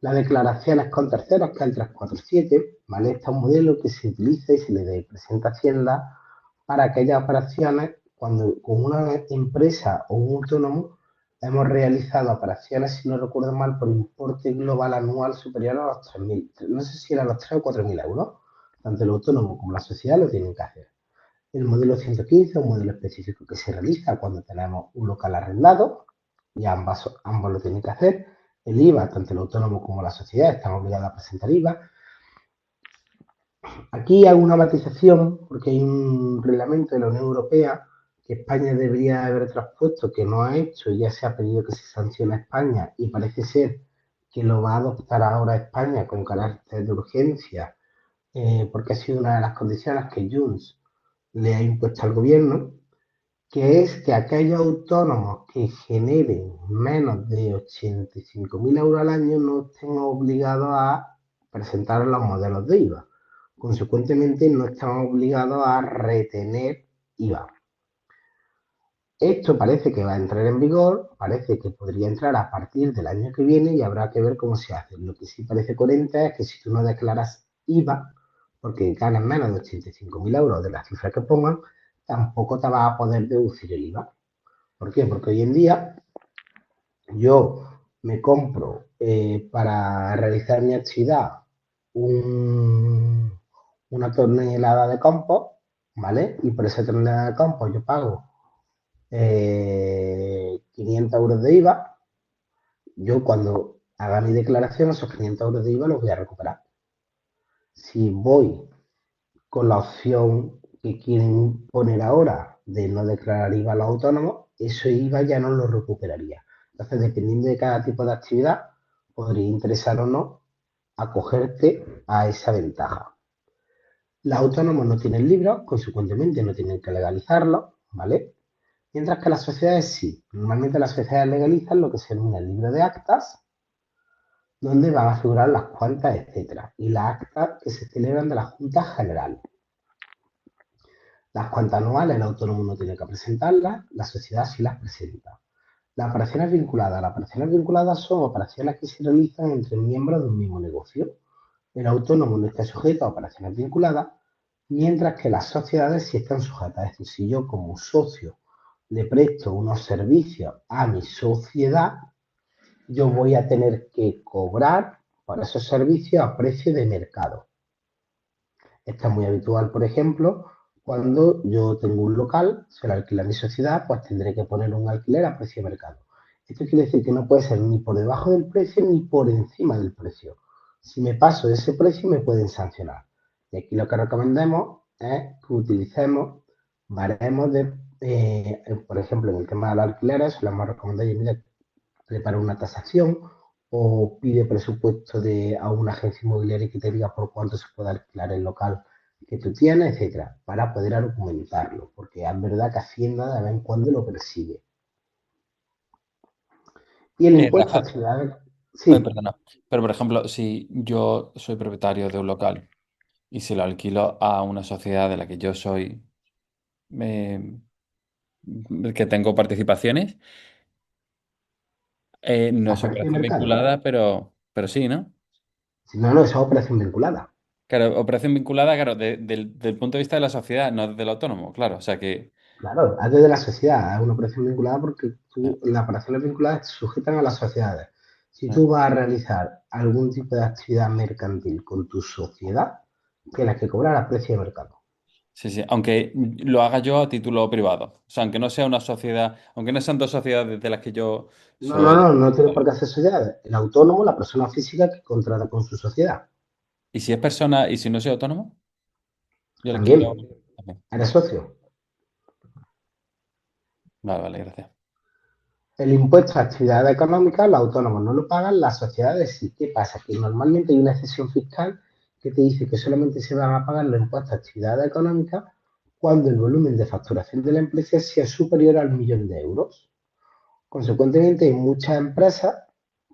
Las declaraciones con terceros, que es el 347, ¿vale? Este es un modelo que se utiliza y se le presenta a Hacienda para aquellas operaciones cuando con una empresa o un autónomo hemos realizado operaciones, si no recuerdo mal, por importe global anual superior a los 3.000, no sé si eran los 3 o 4.000 euros. Tanto el autónomo como la sociedad lo tienen que hacer. El modelo 115 es un modelo específico que se realiza cuando tenemos un local arrendado y ambos lo tienen que hacer. El IVA, tanto el autónomo como la sociedad están obligados a presentar IVA. Aquí hago una matización porque hay un reglamento de la Unión Europea que España debería haber traspuesto, que no ha hecho, y ya se ha pedido que se sancione a España y parece ser que lo va a adoptar ahora España con carácter de urgencia, porque ha sido una de las condiciones que Junts le ha impuesto al gobierno, que es que aquellos autónomos que generen menos de 85.000 euros al año no estén obligados a presentar los modelos de IVA. Consecuentemente, no están obligados a retener IVA. Esto parece que va a entrar en vigor, parece que podría entrar a partir del año que viene y habrá que ver cómo se hace. Lo que sí parece coherente es que si tú no declaras IVA, porque ganas menos de 85.000 euros de la cifra que pongan, tampoco te vas a poder deducir el IVA. ¿Por qué? Porque hoy en día yo me compro para realizar mi actividad una tonelada de compost, ¿vale? Y por esa tonelada de compost yo pago 500 euros de IVA. Yo cuando haga mi declaración, esos 500 euros de IVA los voy a recuperar. Si voy con la opción que quieren poner ahora de no declarar IVA a los autónomos, ese IVA ya no lo recuperaría. Entonces, dependiendo de cada tipo de actividad, podría interesar o no acogerte a esa ventaja. Los autónomos no tienen libros, consecuentemente no tienen que legalizarlos, ¿vale? Mientras que las sociedades sí. Normalmente las sociedades legalizan lo que se denomina el libro de actas, donde van a figurar las cuentas, etcétera, y las actas que se celebran de las juntas generales. Las cuentas anuales el autónomo no tiene que presentarlas, la sociedad sí las presenta. Las operaciones vinculadas son operaciones que se realizan entre miembros de un mismo negocio. El autónomo no está sujeto a operaciones vinculadas, mientras que las sociedades sí están sujetas. Es decir, si yo como socio le presto unos servicios a mi sociedad, yo voy a tener que cobrar por esos servicios a precio de mercado. Esto es muy habitual, por ejemplo, cuando yo tengo un local, se lo alquila a mi sociedad, pues tendré que poner un alquiler a precio de mercado. Esto quiere decir que no puede ser ni por debajo del precio ni por encima del precio. Si me paso de ese precio me pueden sancionar. Y aquí lo que recomendamos es que utilicemos baremos de, por ejemplo, en el tema de los alquileres, solemos recomendar, mira, prepara una tasación o pide presupuesto a una agencia inmobiliaria que te diga por cuánto se puede alquilar el local que tú tienes, etcétera, para poder argumentarlo, porque es verdad que Hacienda de vez en cuando lo persigue. Y el impuesto a Rafa, actividades, sí, perdona, pero por ejemplo, si yo soy propietario de un local y se lo alquilo a una sociedad de la que yo soy, eh, que tengo participaciones, no a es precio de operación mercado. vinculada, pero sí, ¿no? Si no, no, esa es operación vinculada. Claro, operación vinculada, claro, del punto de vista de la sociedad, no del autónomo, claro. O sea que. Claro, es desde la sociedad, es una operación vinculada porque eh, las operaciones vinculadas se sujetan a las sociedades. Si eh, tú vas a realizar algún tipo de actividad mercantil con tu sociedad, tienes que cobrar a precio de mercado. Sí, sí, aunque lo haga yo a título privado. O sea, aunque no sea una sociedad, aunque no sean dos sociedades de las que yo No, no, soy. no, no tiene por qué hacer sociedades. El autónomo, la persona física que contrata con su sociedad. ¿Y si es persona y si no soy autónomo? Yo alquilo. También, También. eres socio. Vale, vale, gracias. El impuesto a actividades económicas, los autónomos no lo pagan, las sociedades sí. ¿Qué pasa? Que normalmente hay una excepción fiscal que te dice que solamente se van a pagar los impuestos a actividades económicas cuando el volumen de facturación de la empresa sea superior al 1.000.000 de euros. Consecuentemente, hay muchas empresas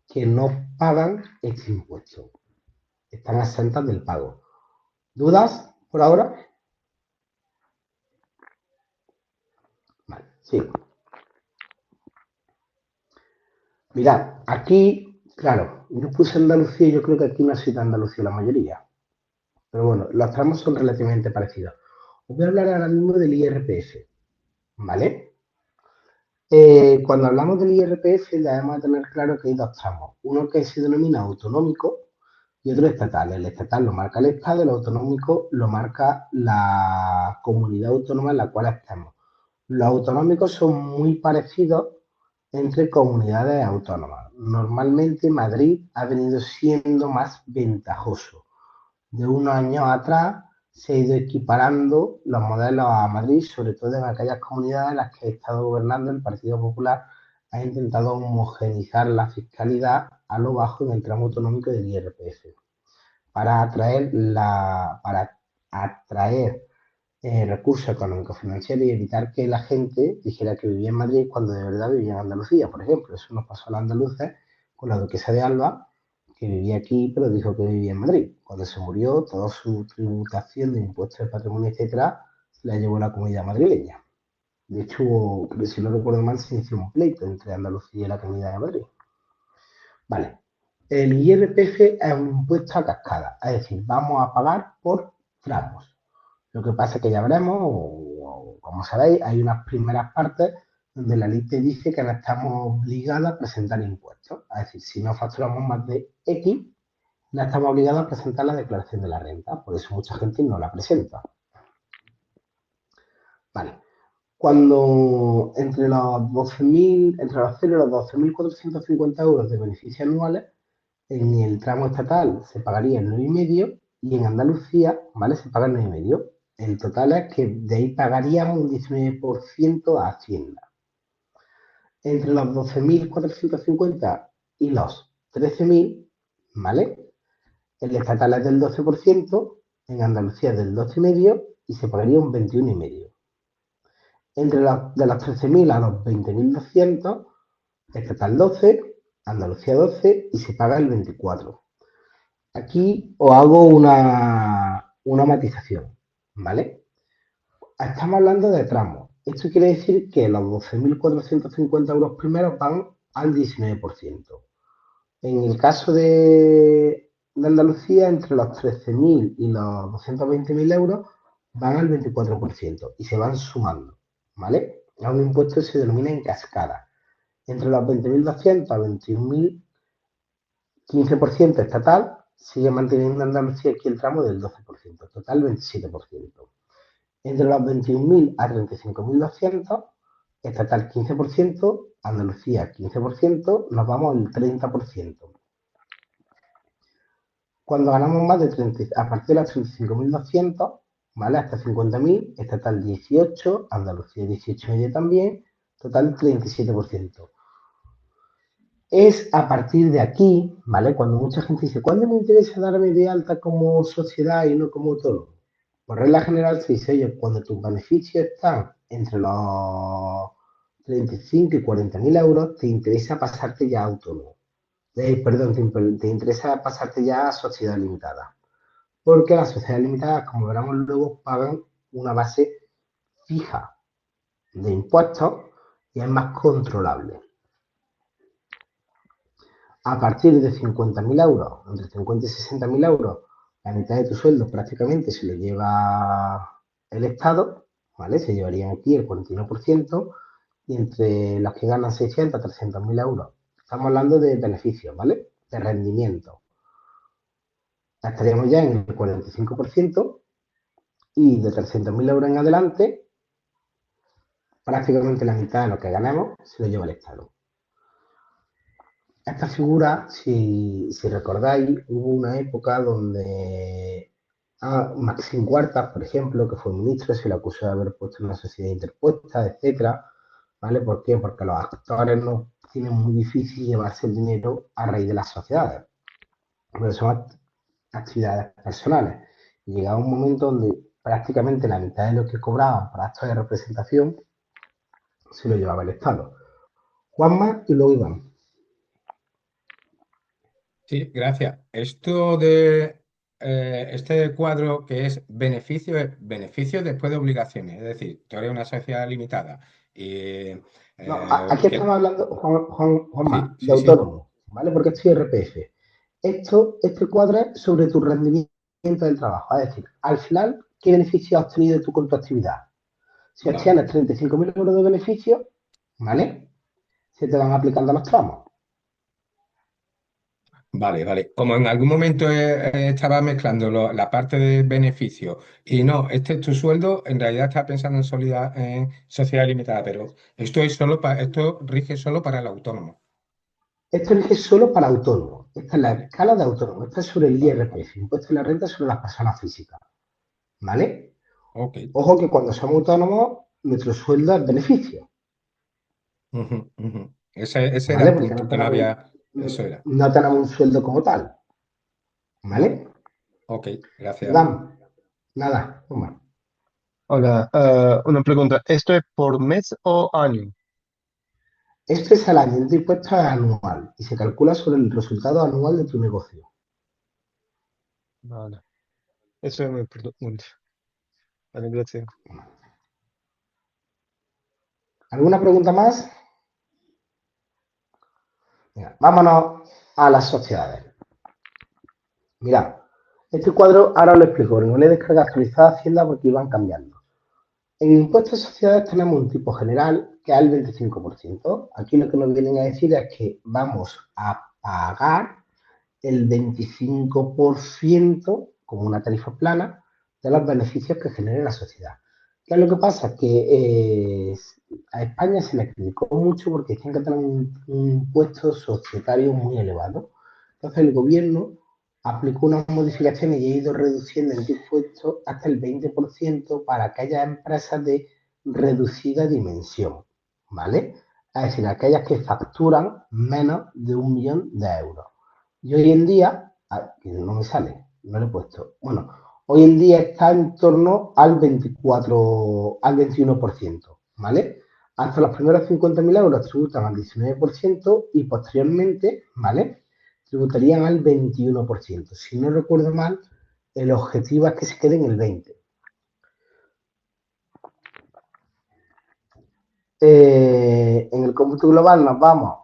que no pagan este impuesto. Están exentas del pago. ¿Dudas por ahora? Vale, sí. Mirad, aquí, claro, yo puse Andalucía y yo creo que aquí no ha sido Andalucía la mayoría. Pero bueno, los tramos son relativamente parecidos. Os voy a hablar ahora mismo del IRPF, ¿vale? Cuando hablamos del IRPF debemos tener claro que hay dos tramos. Uno que se denomina autonómico y otro estatal. El estatal lo marca el Estado, el autonómico lo marca la comunidad autónoma en la cual estamos. Los autonómicos son muy parecidos entre comunidades autónomas. Normalmente Madrid ha venido siendo más ventajoso. De unos años atrás se ha ido equiparando los modelos a Madrid, sobre todo en aquellas comunidades en las que ha estado gobernando el Partido Popular, ha intentado homogeneizar la fiscalidad a lo bajo en el tramo autonómico del IRPF para atraer recursos económicos financieros y evitar que la gente dijera que vivía en Madrid cuando de verdad vivía en Andalucía, por ejemplo. Eso nos pasó a los andaluces con la duquesa de Alba, que vivía aquí, pero dijo que vivía en Madrid. Cuando se murió, toda su tributación de impuestos de patrimonio, etcétera, se la llevó la comunidad madrileña. De hecho, si no recuerdo mal, se inició un pleito entre Andalucía y la comunidad de Madrid. Vale. El IRPF es un impuesto a cascada, es decir, vamos a pagar por tramos. Lo que pasa es que ya veremos, o como sabéis, hay unas primeras partes donde la ley te dice que no estamos obligados a presentar impuestos. Es decir, si no facturamos más de X, no estamos obligados a presentar la declaración de la renta. Por eso mucha gente no la presenta. Vale. Cuando entre los 12.000, entre los 0 y los 12.450 euros de beneficios anuales, en el tramo estatal se pagaría el 9,5 y en Andalucía, ¿vale? Se paga el 9,5. El total es que de ahí pagaríamos un 19% a Hacienda. Entre los 12.450 y los 13.000, ¿vale? El estatal es del 12%, en Andalucía es del 12,5 y se pagaría un 21,5. De los 13.000 a los 20.200, estatal 12, Andalucía 12 y se paga el 24. Aquí os hago una matización, ¿vale? Estamos hablando de tramos. Esto quiere decir que los 12.450 euros primeros van al 19%. En el caso de Andalucía, entre los 13.000 y los 220.000 euros van al 24% y se van sumando, ¿vale? A un impuesto que se denomina en cascada. Entre los 20.200 a 21.000, 15% estatal, sigue manteniendo Andalucía aquí el tramo del 12%, total 27%. Entre los 21.000 a 35.200, estatal 15%, Andalucía 15%, nos vamos al 30%. Cuando ganamos más de 30, a partir de los 35.200, ¿vale? Hasta 50.000, estatal 18, Andalucía 18,5 también, total 37%. Es a partir de aquí, ¿vale? Cuando mucha gente dice, ¿cuándo me interesa darme de alta como sociedad y no como autónomo? Por regla general se dice, oye, cuando tus beneficios están entre los 35 y 40.000 euros, te interesa pasarte ya a autónomo. Perdón, te interesa pasarte ya a sociedad limitada. Porque las sociedades limitadas, como veremos luego, pagan una base fija de impuestos y es más controlable. A partir de 50.000 euros, entre 50 y 60.000 euros, la mitad de tu sueldo prácticamente se lo lleva el Estado, ¿vale? Se llevarían aquí el 41%, y entre los que ganan 600 a 300.000 euros, estamos hablando de beneficios, ¿vale? De rendimiento. Estaríamos ya en el 45% y de 300.000 euros en adelante, prácticamente la mitad de lo que ganamos se lo lleva el Estado. Esta figura, si recordáis, hubo una época donde a Maxim Huertas, por ejemplo, que fue ministro, se le acusó de haber puesto una sociedad interpuesta, etcétera, ¿vale? ¿Por qué? Porque los actores no tienen muy difícil llevarse el dinero a raíz de las sociedades, porque son actividades personales. Y llegaba un momento donde prácticamente la mitad de lo que cobraban por actos de representación se lo llevaba el Estado. Juanma y luego Iván. Sí, gracias. Esto de este cuadro que es beneficio después de obligaciones, es decir, tú eres una sociedad limitada y No, aquí estamos hablando, Juanma, sí, de sí, sí. autónomo, ¿vale? Porque esto es IRPF. Este cuadro es sobre tu rendimiento del trabajo. Es decir, al final, ¿qué beneficio has obtenido tú con tu actividad? Si Vale. obtienes 35.000 euros de beneficio, ¿vale? Se te van aplicando los tramos. Vale, vale. Como en algún momento estaba mezclando la parte de beneficio y no, este es tu sueldo, en realidad estaba pensando en sociedad limitada, pero esto rige solo para el autónomo. Esto es solo para autónomos. Esta es la Vale, escala de autónomo. Esta es sobre el vale, vale. IRPF, impuesto de la renta sobre las personas físicas. ¿vale? Ok. Ojo que cuando somos autónomos, nuestro sueldo es beneficio, Ujú, ujú. Ese era ¿vale? el Porque punto, que no había... no, Eso era. no tenemos un sueldo como tal, Vale. ¿vale? Ok, gracias. Iván, nada, toma. Hola, una pregunta. ¿Esto es por mes o año? Este salario de impuestos es anual y se calcula sobre el resultado anual de tu negocio. Vale, eso es mi pregunta. Vale, gracias. ¿Alguna pregunta más? Mira, vámonos a las sociedades. Mirad, este cuadro ahora os lo explico, porque no le he descargado actualizada Hacienda porque iban cambiando. En el impuesto de sociedades tenemos un tipo general que es el 25%. Aquí lo que nos vienen a decir es que vamos a pagar el 25% como una tarifa plana de los beneficios que genere la sociedad. ¿Qué es lo que pasa? Que a España se le criticó mucho porque decían que tenemos un impuesto societario muy elevado. Entonces el gobierno aplicó unas modificaciones y ha ido reduciendo el impuesto hasta el 20% para aquellas empresas de reducida dimensión, ¿vale? Es decir, aquellas que facturan menos de 1 millón de euros. Y hoy en día, que no me sale, no lo he puesto. Bueno, hoy en día está en torno al 24, al 21%, ¿vale? Hasta los primeros 50.000 euros tributan al 19% y posteriormente, ¿vale? Tributarían al 21%. Si no recuerdo mal, el objetivo es que se quede en el 20%. En el cómputo global nos vamos,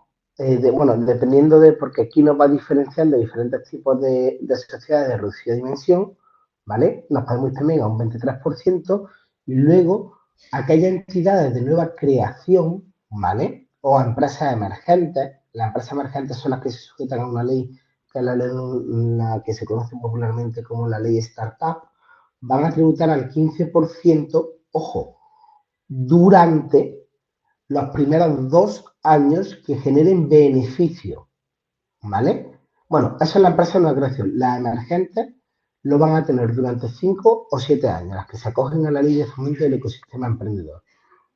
bueno, dependiendo de, porque aquí nos va diferenciando diferentes tipos de sociedades de reducida dimensión, ¿vale? Nos podemos ir también a un 23% y luego aquellas entidades de nueva creación, ¿vale? O a empresas emergentes. Las empresas emergentes son las que se sujetan a una ley que es la ley la que se conoce popularmente como la ley Startup, van a tributar al 15%, ojo, durante los primeros 2 años que generen beneficio, ¿vale? Bueno, esa es la empresa de nueva creación. Las emergentes lo van a tener durante 5 o 7 años, las que se acogen a la ley de fomento del ecosistema emprendedor.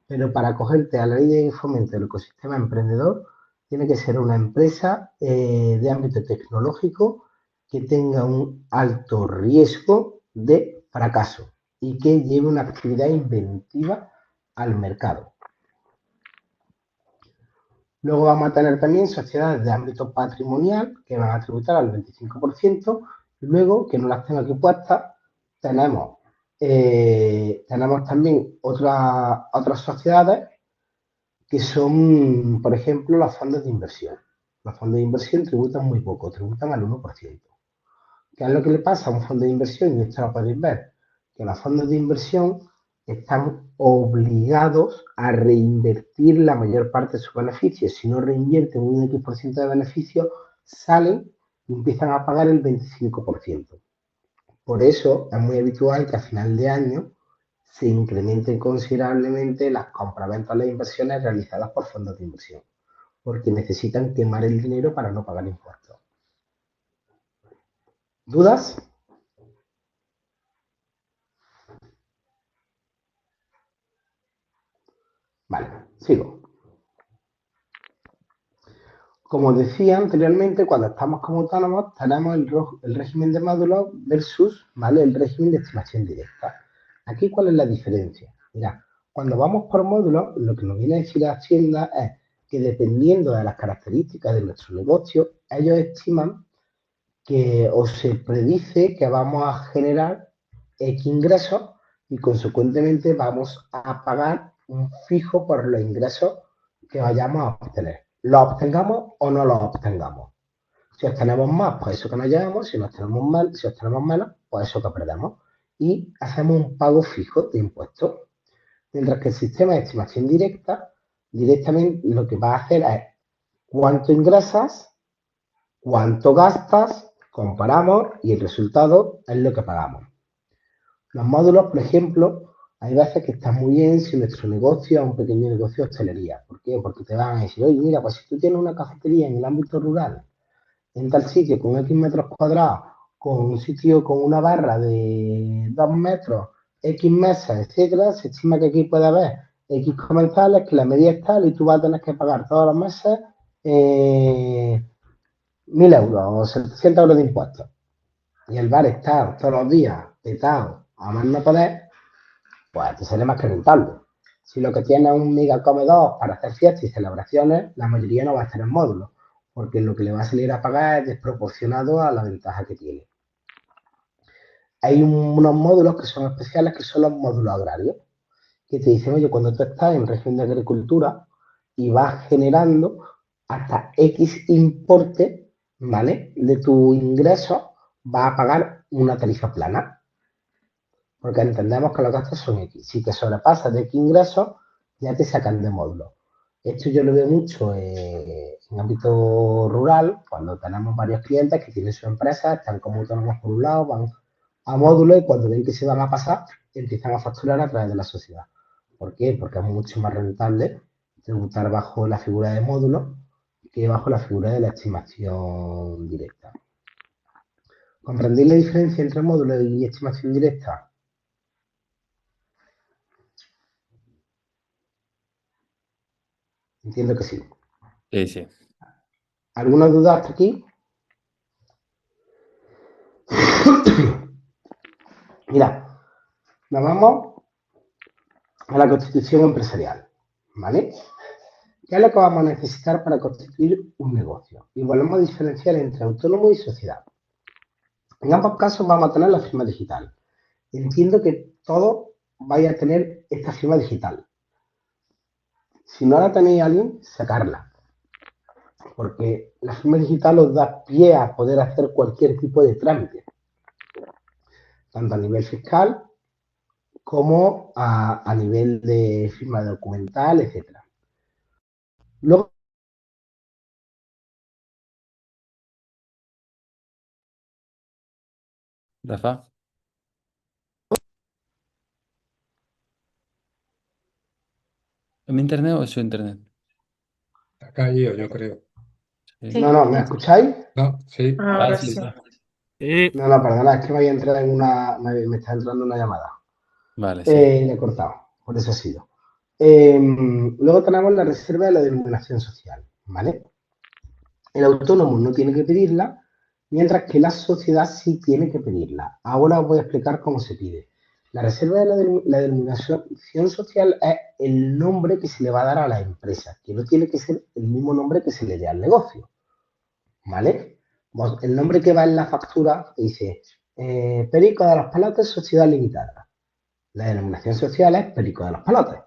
Pero para acogerte a la ley de fomento del ecosistema emprendedor, tiene que ser una empresa de ámbito tecnológico que tenga un alto riesgo de fracaso y que lleve una actividad inventiva al mercado. Luego vamos a tener también sociedades de ámbito patrimonial que van a tributar al 25%. Y luego, que no las tengo aquí puestas, tenemos, tenemos también otras sociedades que son, por ejemplo, los fondos de inversión. Los fondos de inversión tributan muy poco, tributan al 1%. ¿Qué es lo que le pasa a un fondo de inversión? Y esto lo podéis ver, que los fondos de inversión están obligados a reinvertir la mayor parte de sus beneficios. Si no reinvierten un X% de beneficios, salen y empiezan a pagar el 25%. Por eso es muy habitual que a final de año se incrementen considerablemente las compraventas o las inversiones realizadas por fondos de inversión, porque necesitan quemar el dinero para no pagar impuestos. ¿Dudas? Vale, sigo. Como decía anteriormente, cuando estamos como autónomos, tenemos el régimen de módulos versus, ¿vale?, el régimen de estimación directa. Aquí, ¿cuál es la diferencia? Mira, cuando vamos por módulos, lo que nos viene a decir Hacienda es que dependiendo de las características de nuestro negocio, ellos estiman que o se predice que vamos a generar X ingresos y consecuentemente vamos a pagar un fijo por los ingresos que vayamos a obtener. ¿Lo obtengamos o no lo obtengamos? Si obtenemos más, pues eso que nos llevamos, si obtenemos menos, pues eso que perdemos. Y hacemos un pago fijo de impuestos. Mientras que el sistema de estimación directa, directamente lo que va a hacer es cuánto ingresas, cuánto gastas, comparamos y el resultado es lo que pagamos. Los módulos, por ejemplo, hay veces que están muy bien si nuestro negocio es un pequeño negocio de hostelería. ¿Por qué? Porque te van a decir, oye, mira, pues si tú tienes una cafetería en el ámbito rural, en tal sitio, con X metros cuadrados, con un sitio con una barra de 2 metros, X mesas, etcétera, se estima que aquí puede haber X comensales, que la media es tal y tú vas a tener que pagar todos los meses 1.000 euros o 700 euros de impuestos. Y el bar está todos los días petado a más no poder, pues te sale más que rentable. Si lo que tienes es un mega comedor para hacer fiestas y celebraciones, la mayoría no va a estar en módulos, porque lo que le va a salir a pagar es desproporcionado a la ventaja que tiene. Hay unos módulos que son especiales, que son los módulos agrarios, que te dicen, oye, cuando tú estás en régimen de agricultura y vas generando hasta X importe, ¿vale? De tu ingreso, vas a pagar una tarifa plana, porque entendemos que los gastos son X. Si te sobrepasas de X ingresos, ya te sacan de módulo. Esto yo lo veo mucho en ámbito rural, cuando tenemos varios clientes que tienen su empresa, están como autónomos por un lado, van a módulo y cuando ven que se van a pasar, empiezan a facturar a través de la sociedad. ¿Por qué? Porque es mucho más rentable tributar bajo la figura de módulo que bajo la figura de la estimación directa. ¿Comprendéis la diferencia entre módulo y estimación directa? Entiendo que sí. Sí, sí. ¿Alguna duda hasta aquí? Mira, nos vamos a la constitución empresarial, ¿vale? ¿Qué es lo que vamos a necesitar para constituir un negocio? Y volvemos a diferenciar entre autónomo y sociedad. En ambos casos vamos a tener la firma digital. Entiendo que todos vais a tener esta firma digital. Si no la tenéis alguien, sacarla. Porque la firma digital os da pie a poder hacer cualquier tipo de trámite. Tanto a nivel fiscal como a nivel de firma documental, etc. Luego, Rafa, ¿es mi internet o es su internet? Ha caído, yo creo. Sí. Sí. no, ¿me escucháis? No, sí. Ahora sí, sí. sí. No, perdona, es que me había entrado me está entrando una llamada. Vale, sí. Le he cortado, por eso ha sido. Luego tenemos la reserva de la denominación social, ¿vale? El autónomo no tiene que pedirla, mientras que la sociedad sí tiene que pedirla. Ahora os voy a explicar cómo se pide. La reserva de la denominación social es el nombre que se le va a dar a la empresa, que no tiene que ser el mismo nombre que se le dé al negocio, ¿vale? El nombre que va en la factura dice Perico de los Palotes Sociedad Limitada. La denominación social es Perico de los Palotes,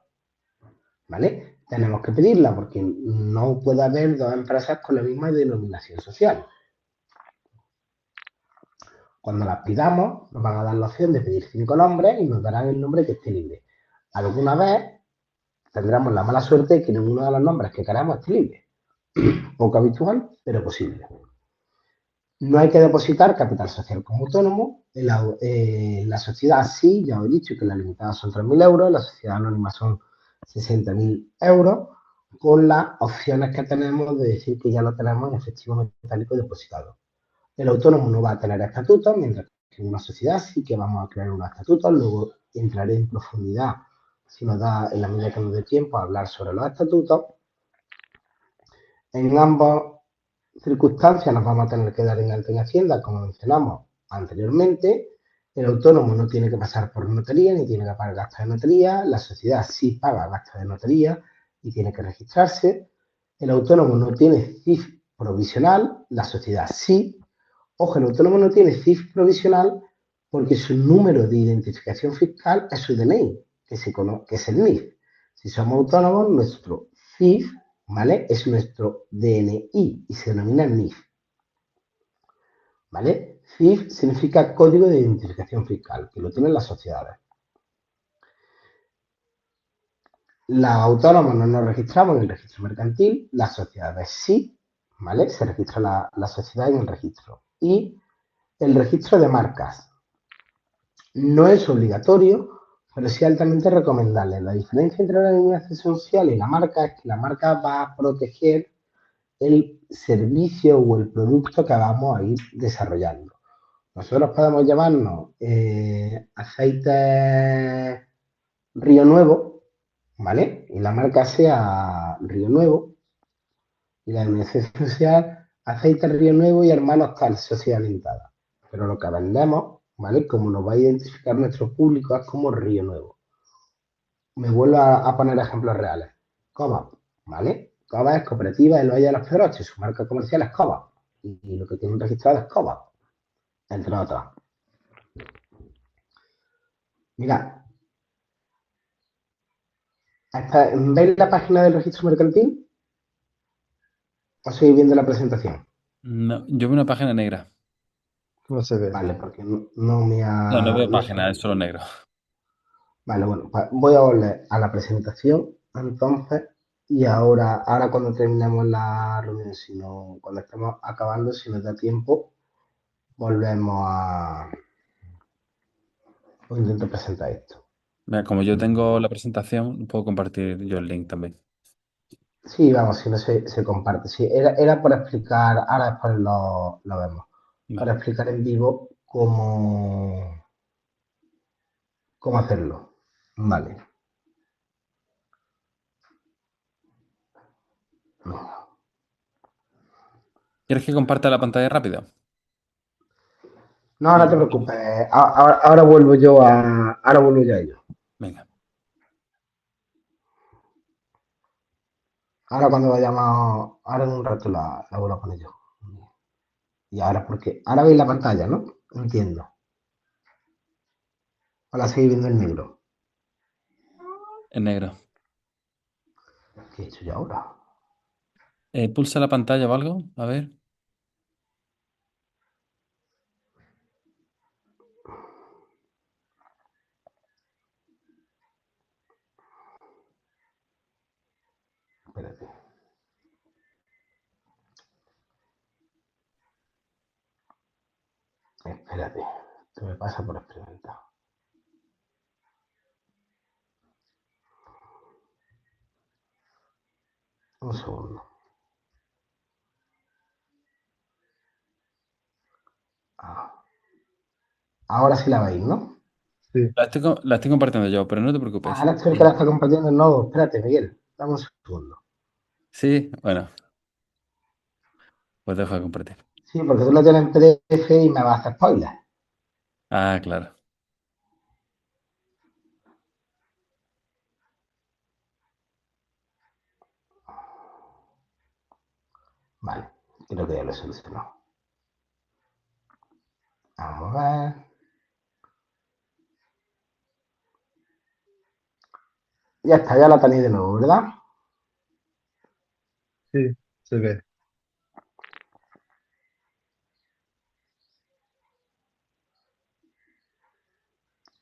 ¿vale? Tenemos que pedirla porque no puede haber dos empresas con la misma denominación social. Cuando las pidamos, nos van a dar la opción de pedir 5 nombres y nos darán el nombre que esté libre. Alguna vez tendremos la mala suerte de que ninguno de los nombres que queramos esté libre. Poco habitual, pero posible. No hay que depositar capital social como autónomo. La sociedad sí, ya os he dicho que la limitada son 3.000 euros, la sociedad anónima son 60.000 euros, con las opciones que tenemos de decir que ya lo tenemos en efectivo metálico depositado. El autónomo no va a tener estatutos, mientras que en una sociedad sí que vamos a crear unos estatutos. Luego entraré en profundidad, si nos da en la medida que nos dé tiempo, a hablar sobre los estatutos. En ambas circunstancias nos vamos a tener que dar en alta en Hacienda, como mencionamos anteriormente. El autónomo no tiene que pasar por notaría ni tiene que pagar gastos de notaría. La sociedad sí paga gastos de notaría y tiene que registrarse. El autónomo no tiene CIF provisional, la sociedad sí. Ojo, el autónomo no tiene CIF provisional porque su número de identificación fiscal es su DNI, que es el NIF. Si somos autónomos, nuestro CIF, ¿vale? Es nuestro DNI y se denomina NIF, ¿vale? CIF significa Código de Identificación Fiscal, que lo tienen las sociedades. Los autónomos no nos registramos en el registro mercantil, las sociedades sí, ¿vale? Se registra la sociedad en el registro. Y el registro de marcas no es obligatorio, pero sí altamente recomendable. La diferencia entre la denominación social y la marca es que la marca va a proteger el servicio o el producto que vamos a ir desarrollando. Nosotros podemos llamarnos Aceite Río Nuevo, ¿vale? Y la marca sea Río Nuevo y la denominación social Aceite Río Nuevo y Hermanos Tal, Sociedad Limitada. Pero lo que vendemos, ¿vale? Como nos va a identificar nuestro público es como Río Nuevo. Me vuelvo a poner ejemplos reales. Coba, ¿vale? Coba es Cooperativa del Valle de los Pedroches, su marca comercial es Coba. Y lo que tienen registrado es Coba, entre otras. Mira, ¿veis la página del registro mercantil? ¿O seguís viendo la presentación? No, yo veo una página negra. No se ve. Vale, porque no me No, no ha... veo No sé. página, es solo negro. Vale, bueno, pues voy a volver a la presentación entonces y ahora cuando terminemos la reunión, cuando estemos acabando, si nos da tiempo, volvemos a... O intento presentar esto. Mira, como yo tengo la presentación, puedo compartir yo el link también. Sí, vamos, si no se comparte. Sí, era para explicar, ahora después lo vemos, para Vale. explicar en vivo cómo hacerlo. Vale. ¿Quieres que comparta la pantalla rápido? No, no te preocupes. Ahora vuelvo yo a ello. Venga. Ahora cuando vayamos, ahora en un rato la vuelvo a poner yo. Y ahora porque, ahora veis la pantalla, ¿no? Entiendo. Ahora seguís viendo el negro. En negro. ¿Qué he hecho yo ahora? Pulsa la pantalla o algo. A ver. Espérate. Espérate. Esto me pasa por experimentar. Un segundo. Ah. Ahora sí la veis, ¿no? Sí. La estoy compartiendo yo, pero no te preocupes. Ahora estoy el que la está compartiendo. No, espérate, Miguel. Dame un segundo. Sí, bueno, pues dejo de compartir. Sí, porque tú lo tienes en PDF y me vas a hacer spoiler. Ah, claro. Vale, creo que ya lo he solucionado. Vamos a ver. Ya está, ya la tenéis de nuevo, ¿verdad? Sí, se ve.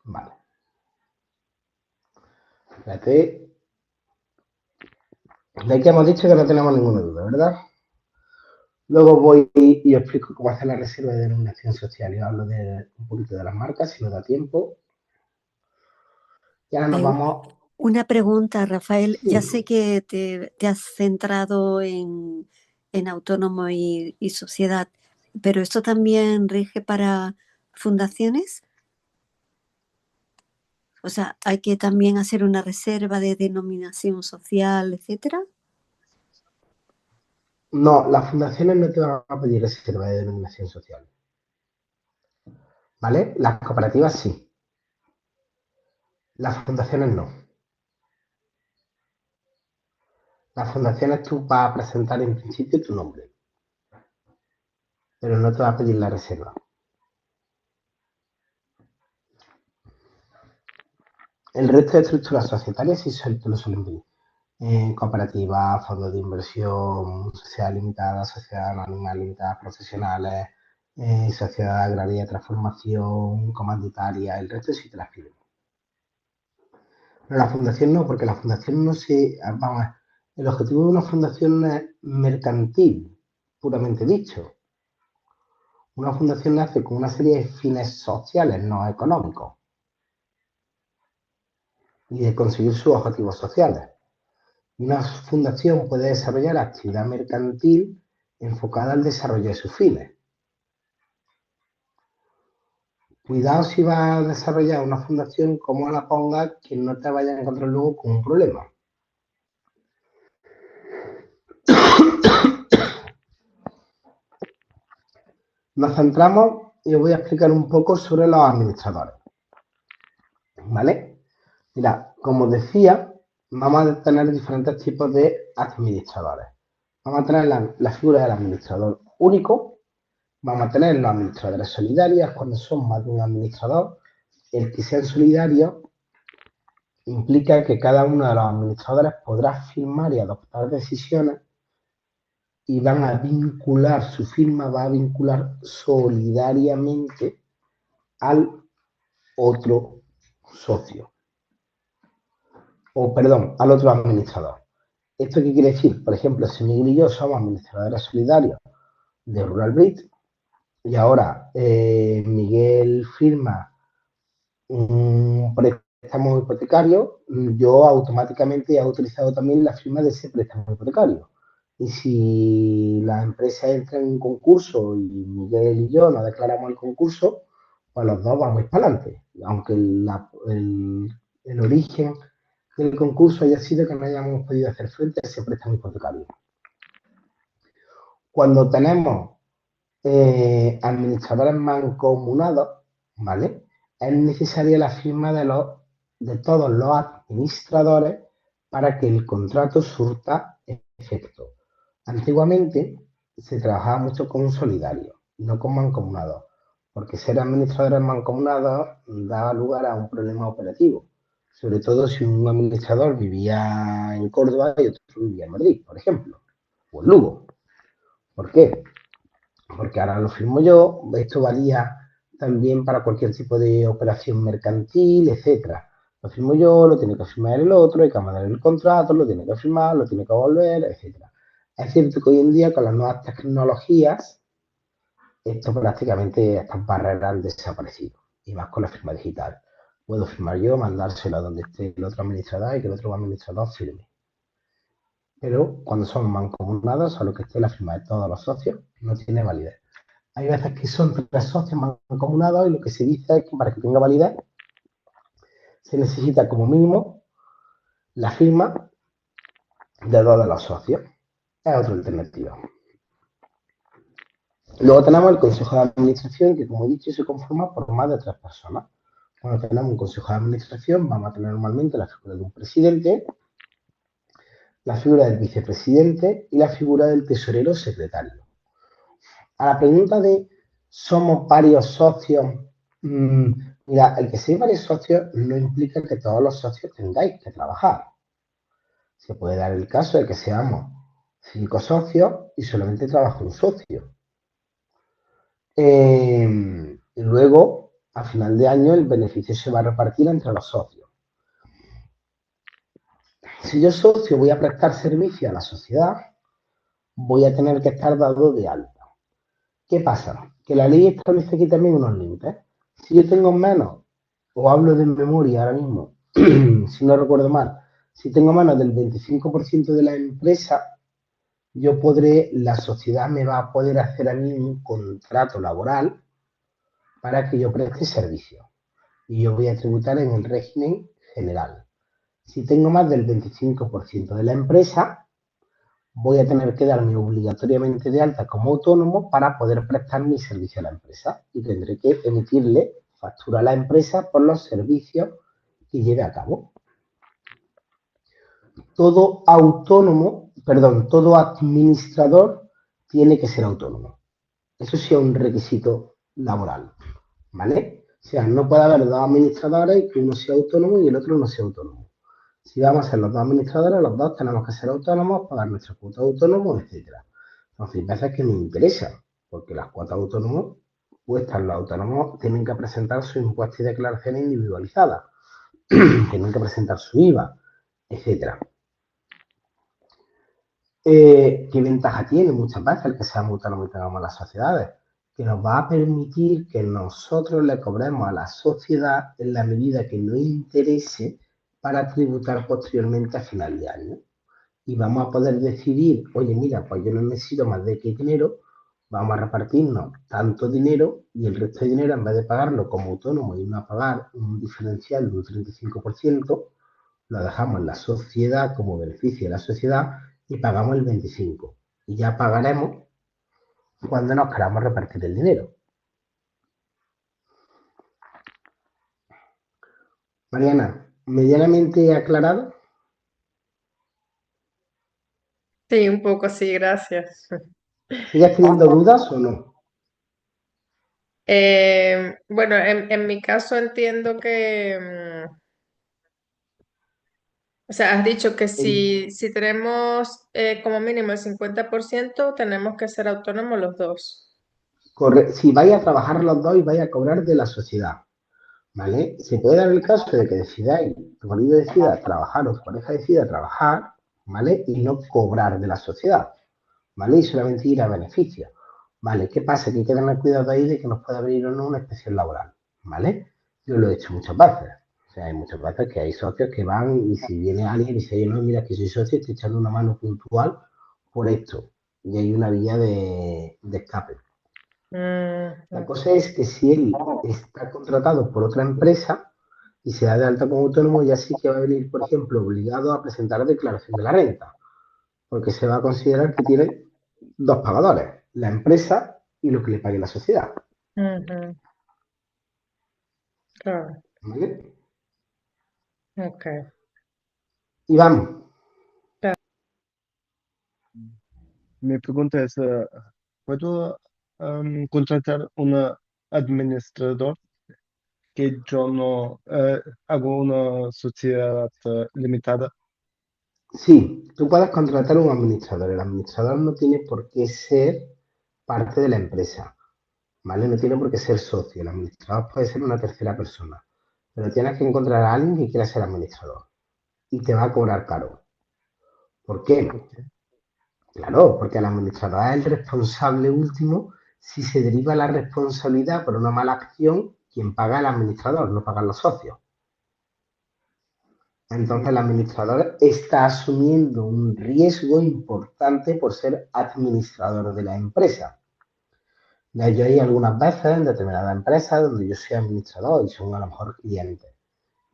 Vale. Espérate. De aquí hemos dicho que no tenemos ninguna duda, ¿verdad? Luego voy y os explico cómo hacer la reserva de denominación social y hablo un poquito de las marcas, si nos da tiempo. Y ahora nos vamos... Una pregunta, Rafael. Ya Sí, sé que te has centrado en autónomo y sociedad, pero ¿esto también rige para fundaciones? O sea, ¿hay que también hacer una reserva de denominación social, etcétera? no, las fundaciones no te van a pedir reserva de denominación social, ¿vale? Las cooperativas sí, las fundaciones no. Las fundaciones tú vas a presentar en principio tu nombre, pero no te va a pedir la reserva. El resto de estructuras societarias sí te lo suelen pedir. Cooperativas, fondos de inversión, sociedad limitada, sociedad anónima, limitadas profesionales, sociedad agraria de transformación, comanditaria, el resto sí te las piden. Pero la fundación no, porque la fundación no se... Vamos a ver, el objetivo de una fundación no es mercantil, puramente dicho. Una fundación nace con una serie de fines sociales, no económicos, y de conseguir sus objetivos sociales. Y una fundación puede desarrollar actividad mercantil enfocada al desarrollo de sus fines. Cuidado si vas a desarrollar una fundación, cómo la pongas, que no te vayas a encontrar luego con un problema. Nos centramos y os voy a explicar un poco sobre los administradores. ¿Vale? Mira, como decía, vamos a tener diferentes tipos de administradores. Vamos a tener la figura del administrador único, vamos a tener los administradores solidarios, cuando son más de un administrador. El que sean solidarios implica que cada uno de los administradores podrá firmar y adoptar decisiones y van a vincular, su firma va a vincular solidariamente al otro socio, o perdón, al otro administrador. ¿Esto qué quiere decir? Por ejemplo, si Miguel y yo somos administradores solidarios de Rural Bridge y ahora Miguel firma un préstamo hipotecario, yo automáticamente he autorizado también la firma de ese préstamo hipotecario. Y si la empresa entra en un concurso y Miguel y yo nos declaramos el concurso, pues los dos vamos a ir para adelante. Aunque el origen del concurso haya sido que no hayamos podido hacer frente a ese préstamo hipotecario. Cuando tenemos administradores mancomunados, ¿vale? Es necesaria la firma de todos los administradores para que el contrato surta efecto. Antiguamente se trabajaba mucho con un solidario, no con mancomunados, porque ser administradores mancomunados daba lugar a un problema operativo, sobre todo si un administrador vivía en Córdoba y otro vivía en Madrid, por ejemplo, o en Lugo. ¿Por qué? Porque ahora lo firmo yo, esto valía también para cualquier tipo de operación mercantil, etcétera. Lo firmo yo, lo tiene que firmar el otro, hay que mandar el contrato, lo tiene que firmar, lo tiene que volver, etcétera. Es cierto que hoy en día con las nuevas tecnologías, esto prácticamente, estas barreras han desaparecido. Y más con la firma digital. Puedo firmar yo, mandárselo a donde esté el otro administrador y que el otro administrador firme. Pero cuando son mancomunados, a lo que esté la firma de todos los socios, no tiene validez. Hay veces que son 3 socios mancomunados y lo que se dice es que para que tenga validez se necesita como mínimo la firma de 2 de los socios. Es otra alternativa. Luego tenemos el consejo de administración, que como he dicho se conforma por más de 3 personas. Cuando tenemos un consejo de administración vamos a tener normalmente la figura de un presidente, la figura del vicepresidente y la figura del tesorero secretario. A la pregunta de ¿somos varios socios? Mira, el que seáis varios socios no implica que todos los socios tengáis que trabajar. Se puede dar el caso de que seamos 5 socios y solamente trabaja un socio. Y luego, a final de año, el beneficio se va a repartir entre los socios. Si yo socio voy a prestar servicio a la sociedad, voy a tener que estar dado de alta. ¿Qué pasa? Que la ley establece aquí también unos límites. Si yo tengo menos, o hablo de memoria ahora mismo, si no recuerdo mal, si tengo menos del 25% de la empresa, la sociedad me va a poder hacer a mí un contrato laboral para que yo preste servicio. Y yo voy a tributar en el régimen general. Si tengo más del 25% de la empresa, voy a tener que darme obligatoriamente de alta como autónomo para poder prestar mi servicio a la empresa y tendré que emitirle factura a la empresa por los servicios que lleve a cabo. Todo administrador tiene que ser autónomo. Eso sí es un requisito laboral, ¿vale? O sea, no puede haber 2 administradores y que uno sea autónomo y el otro no sea autónomo. Si vamos a ser los 2 administradores, los 2 tenemos que ser autónomos, pagar nuestras cuotas de autónomos, etc. Entonces, hay veces que me interesa, porque las cuotas autónomos cuestan, los autónomos tienen que presentar su impuesto y declaración individualizada, tienen que presentar su IVA, etc. ¿Qué ventaja tiene muchas veces el que seamos autónomos y tengamos las sociedades? Que nos va a permitir que nosotros le cobremos a la sociedad en la medida que nos interese para tributar posteriormente a final de año. Y vamos a poder decidir, oye, mira, pues yo no necesito más de X dinero, vamos a repartirnos tanto dinero y el resto de dinero, en vez de pagarlo como autónomo y no a pagar un diferencial de un 35%, lo dejamos en la sociedad como beneficio de la sociedad y pagamos el 25%. Y ya pagaremos cuando nos queramos repartir el dinero. Mariana, medianamente aclarado. Sí, un poco, sí, gracias. ¿Sigues teniendo dudas o no? Bueno, en mi caso entiendo que, o sea, has dicho que si tenemos como mínimo el 50%, tenemos que ser autónomos los dos. Si vais a trabajar los dos y vais a cobrar de la sociedad, ¿vale? Se puede dar el caso de que decidáis, tu marido decida trabajar o tu pareja decida trabajar, ¿vale? Y no cobrar de la sociedad, ¿vale? Y solamente ir a beneficio, ¿vale? ¿Qué pasa? Que hay que tener cuidado ahí de que nos pueda abrir o no una inspección laboral, ¿vale? Yo lo he hecho muchas veces. O sea, hay muchas veces que hay socios que van y si viene alguien y dice, oye, no, mira, que soy socio, estoy echando una mano puntual por esto. Y hay una vía de escape. La Mm, cosa es que si él está contratado por otra empresa y se da de alta como autónomo, ya sí que va a venir, por ejemplo, obligado a presentar declaración de la renta, porque se va a considerar que tiene dos pagadores, la empresa y lo que le pague la sociedad. ujú, claro, ¿Vale? ok. Iván, Mi pregunta es, ¿puedo contratar un administrador que yo no hago una sociedad limitada? sí, tú puedes contratar un administrador. El administrador no tiene por qué ser parte de la empresa, ¿vale? No tiene por qué ser socio. El administrador puede ser una tercera persona, pero tienes que encontrar a alguien que quiera ser administrador y te va a cobrar caro. ¿Por qué? Ok, Claro, porque el administrador es el responsable último si se deriva la responsabilidad por una mala acción, quien paga el administrador, no pagan los socios. Entonces el ok. administrador está asumiendo un riesgo importante por ser administrador de la empresa. Ya yo hay algunas veces en determinadas empresas donde yo soy administrador y son a lo mejor clientes.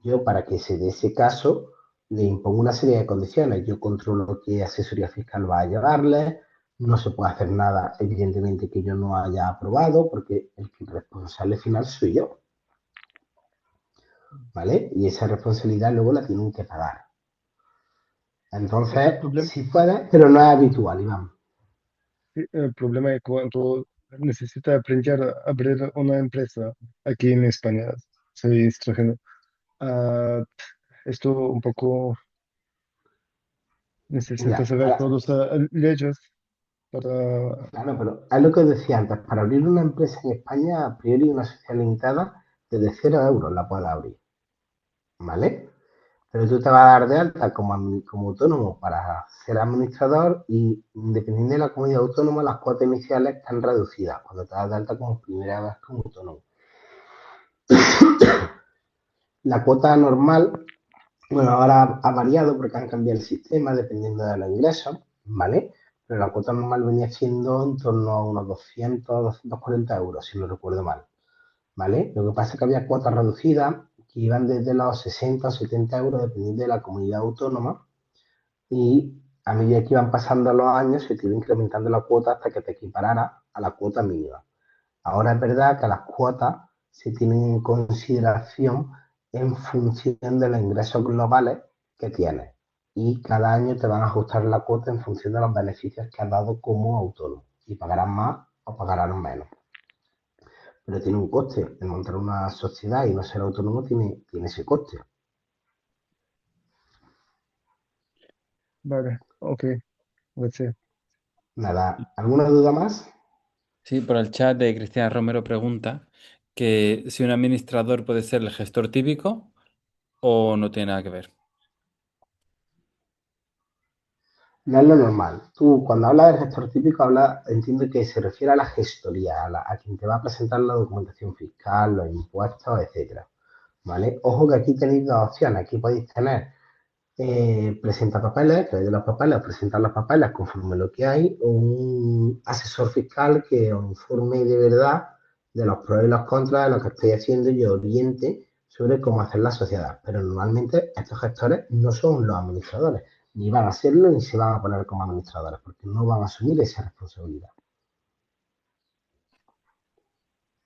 Yo, para que se dé ese caso, le impongo una serie de condiciones. Yo controlo qué asesoría fiscal va a llevarle, no se puede hacer nada, evidentemente, que yo no haya aprobado, porque el responsable final soy yo, ¿vale? Y esa responsabilidad luego la tienen que pagar. El Entonces, problema, sí puede, pero no es habitual, Iván. el problema es cuando necesita aprender a abrir una empresa aquí en España. Soy extranjero. Ah, esto un poco necesita Mira, saber todas las leyes para... claro, pero es lo que os decía antes, para abrir una empresa en España, a priori una sociedad limitada, desde 0 € la puedes abrir, ¿vale? Pero tú te vas a dar de alta como autónomo para ser administrador y dependiendo de la comunidad autónoma, las cuotas iniciales están reducidas cuando te das de alta como primera vez como autónomo. La cuota normal, bueno, ahora ha variado porque han cambiado el sistema dependiendo de los ingresos, ¿vale? Pero la cuota normal venía siendo en torno a unos 200, 240 euros, si no recuerdo mal, ¿vale? Lo que pasa es que había cuotas reducidas que iban desde los 60 o 70 euros dependiendo de la comunidad autónoma y a medida que iban pasando los años se te iba incrementando la cuota hasta que te equiparara a la cuota mínima. Ahora es verdad que las cuotas se tienen en consideración en función de los ingresos globales que tienes y cada año te van a ajustar la cuota en función de los beneficios que has dado como autónomo y pagarás más o pagarás menos. Pero tiene un coste. El montar una sociedad y no ser autónomo tiene ese coste. Vale, ok, gracias. Nada, ¿alguna duda más? Sí, por el chat de Cristiana Romero pregunta que si un administrador puede ser el gestor típico o no tiene nada que ver. No es lo normal. Tú, cuando hablas del gestor típico, entiendo que se refiere a la gestoría, a quien te va a presentar la documentación fiscal, los impuestos, etcétera. ¿Vale? Ojo que aquí tenéis dos opciones. Aquí podéis tener presenta papeles, que de los papeles, presenta los papeles conforme lo que hay, o un asesor fiscal que os informe de verdad de los pros y los contras de lo que estoy haciendo y oriente sobre cómo hacer la sociedad. Pero normalmente estos gestores no son los administradores, ni van a serlo ni se van a poner como administradores, porque no van a asumir esa responsabilidad.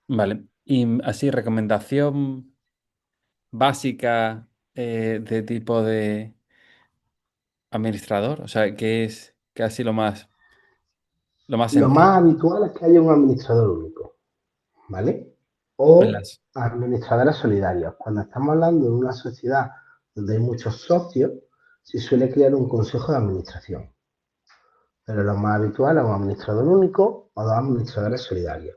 Vale. Y así, recomendación básica de tipo de administrador, o sea, ¿qué es casi lo más Lo más sencillo habitual es que haya un administrador único, ¿vale? en O las... administradores solidarios. Cuando estamos hablando de una sociedad donde hay muchos socios, se suele crear un consejo de administración. Pero lo más habitual es un administrador único o dos administradores solidarios.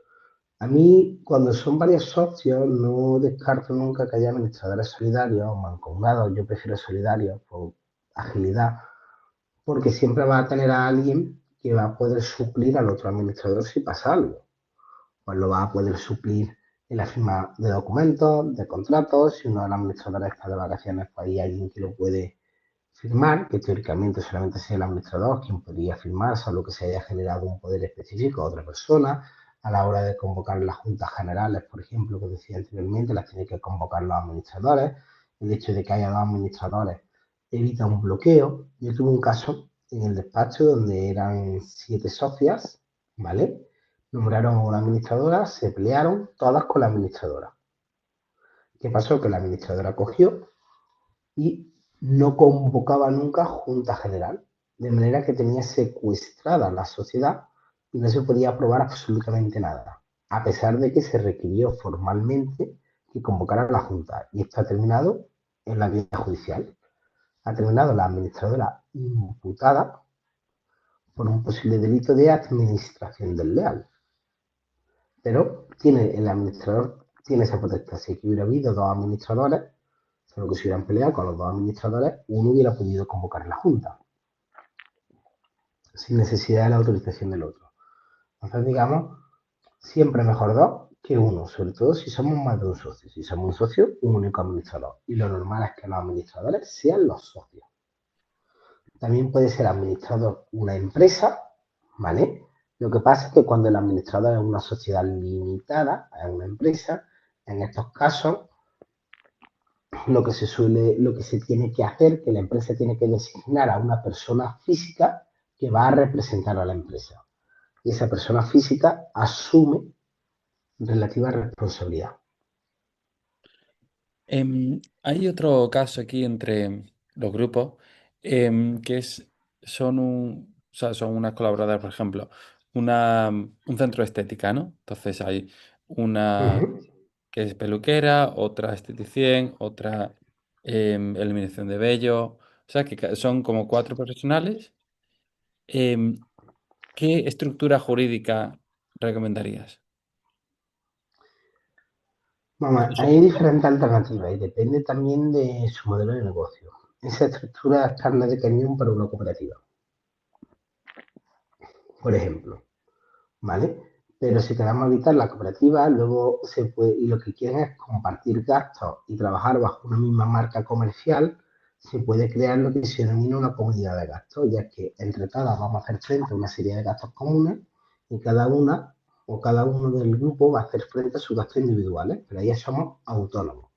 A mí, cuando son varios socios, no descarto nunca que haya administradores solidarios o mancomunados. Yo prefiero solidarios por agilidad, porque siempre va a tener a alguien que va a poder suplir al otro administrador si pasa algo. Pues lo va a poder suplir en la firma de documentos, de contratos. Si uno de los administradores está de vacaciones, pues hay alguien que lo puede firmar, que teóricamente solamente sea el administrador quien podría firmar, salvo que se haya generado un poder específico a otra persona. A la hora de convocar las juntas generales, por ejemplo, que decía anteriormente, las tiene que convocar los administradores. El hecho de que haya dos administradores evita un bloqueo. Yo tuve un caso en el despacho donde eran 7 socias, ¿vale? Nombraron a una administradora, se pelearon todas con la administradora. ¿Qué pasó? Que la administradora cogió y no convocaba nunca junta general, de manera que tenía secuestrada la sociedad y no se podía aprobar absolutamente nada, a pesar de que se requirió formalmente que convocara la junta. Y esto ha terminado en la vía judicial. Ha terminado la administradora imputada por un posible delito de administración desleal. Pero el administrador tiene esa potestad. Si hubiera habido dos administradores, solo que se hubieran peleado con los dos administradores, uno hubiera podido convocar la junta, sin necesidad de la autorización del otro. Entonces, digamos, siempre mejor dos que uno, sobre todo si somos más de un socio. Si somos un socio, un único administrador. Y lo normal es que los administradores sean los socios. También puede ser administrador una empresa, ¿vale? Lo que pasa es que cuando el administrador es una sociedad limitada, es una empresa, en estos casos lo que se tiene que hacer, que la empresa tiene que designar a una persona física que va a representar a la empresa. Y esa persona física asume relativa responsabilidad. Hay otro caso aquí entre los grupos que o sea, son unas colaboradoras, por ejemplo, un centro de estética, ¿no? Entonces hay Uh una -huh. que es peluquera, otra esteticien, otra eliminación de vello. O sea, que son como 4 profesionales. Em, ¿Qué estructura jurídica recomendarías? Vamos, Eso. hay diferentes alternativas y depende también de su modelo de negocio. Esa estructura es carne de cañón para una cooperativa, por ejemplo, ¿vale? Pero si queremos evitar la cooperativa, luego se puede, y lo que quieren es compartir gastos y trabajar bajo una misma marca comercial, se puede crear lo que se denomina una comunidad de gastos, ya que entre todas vamos a hacer frente a una serie de gastos comunes y cada una o cada uno del grupo va a hacer frente a sus gastos individuales, pero ahí somos autónomos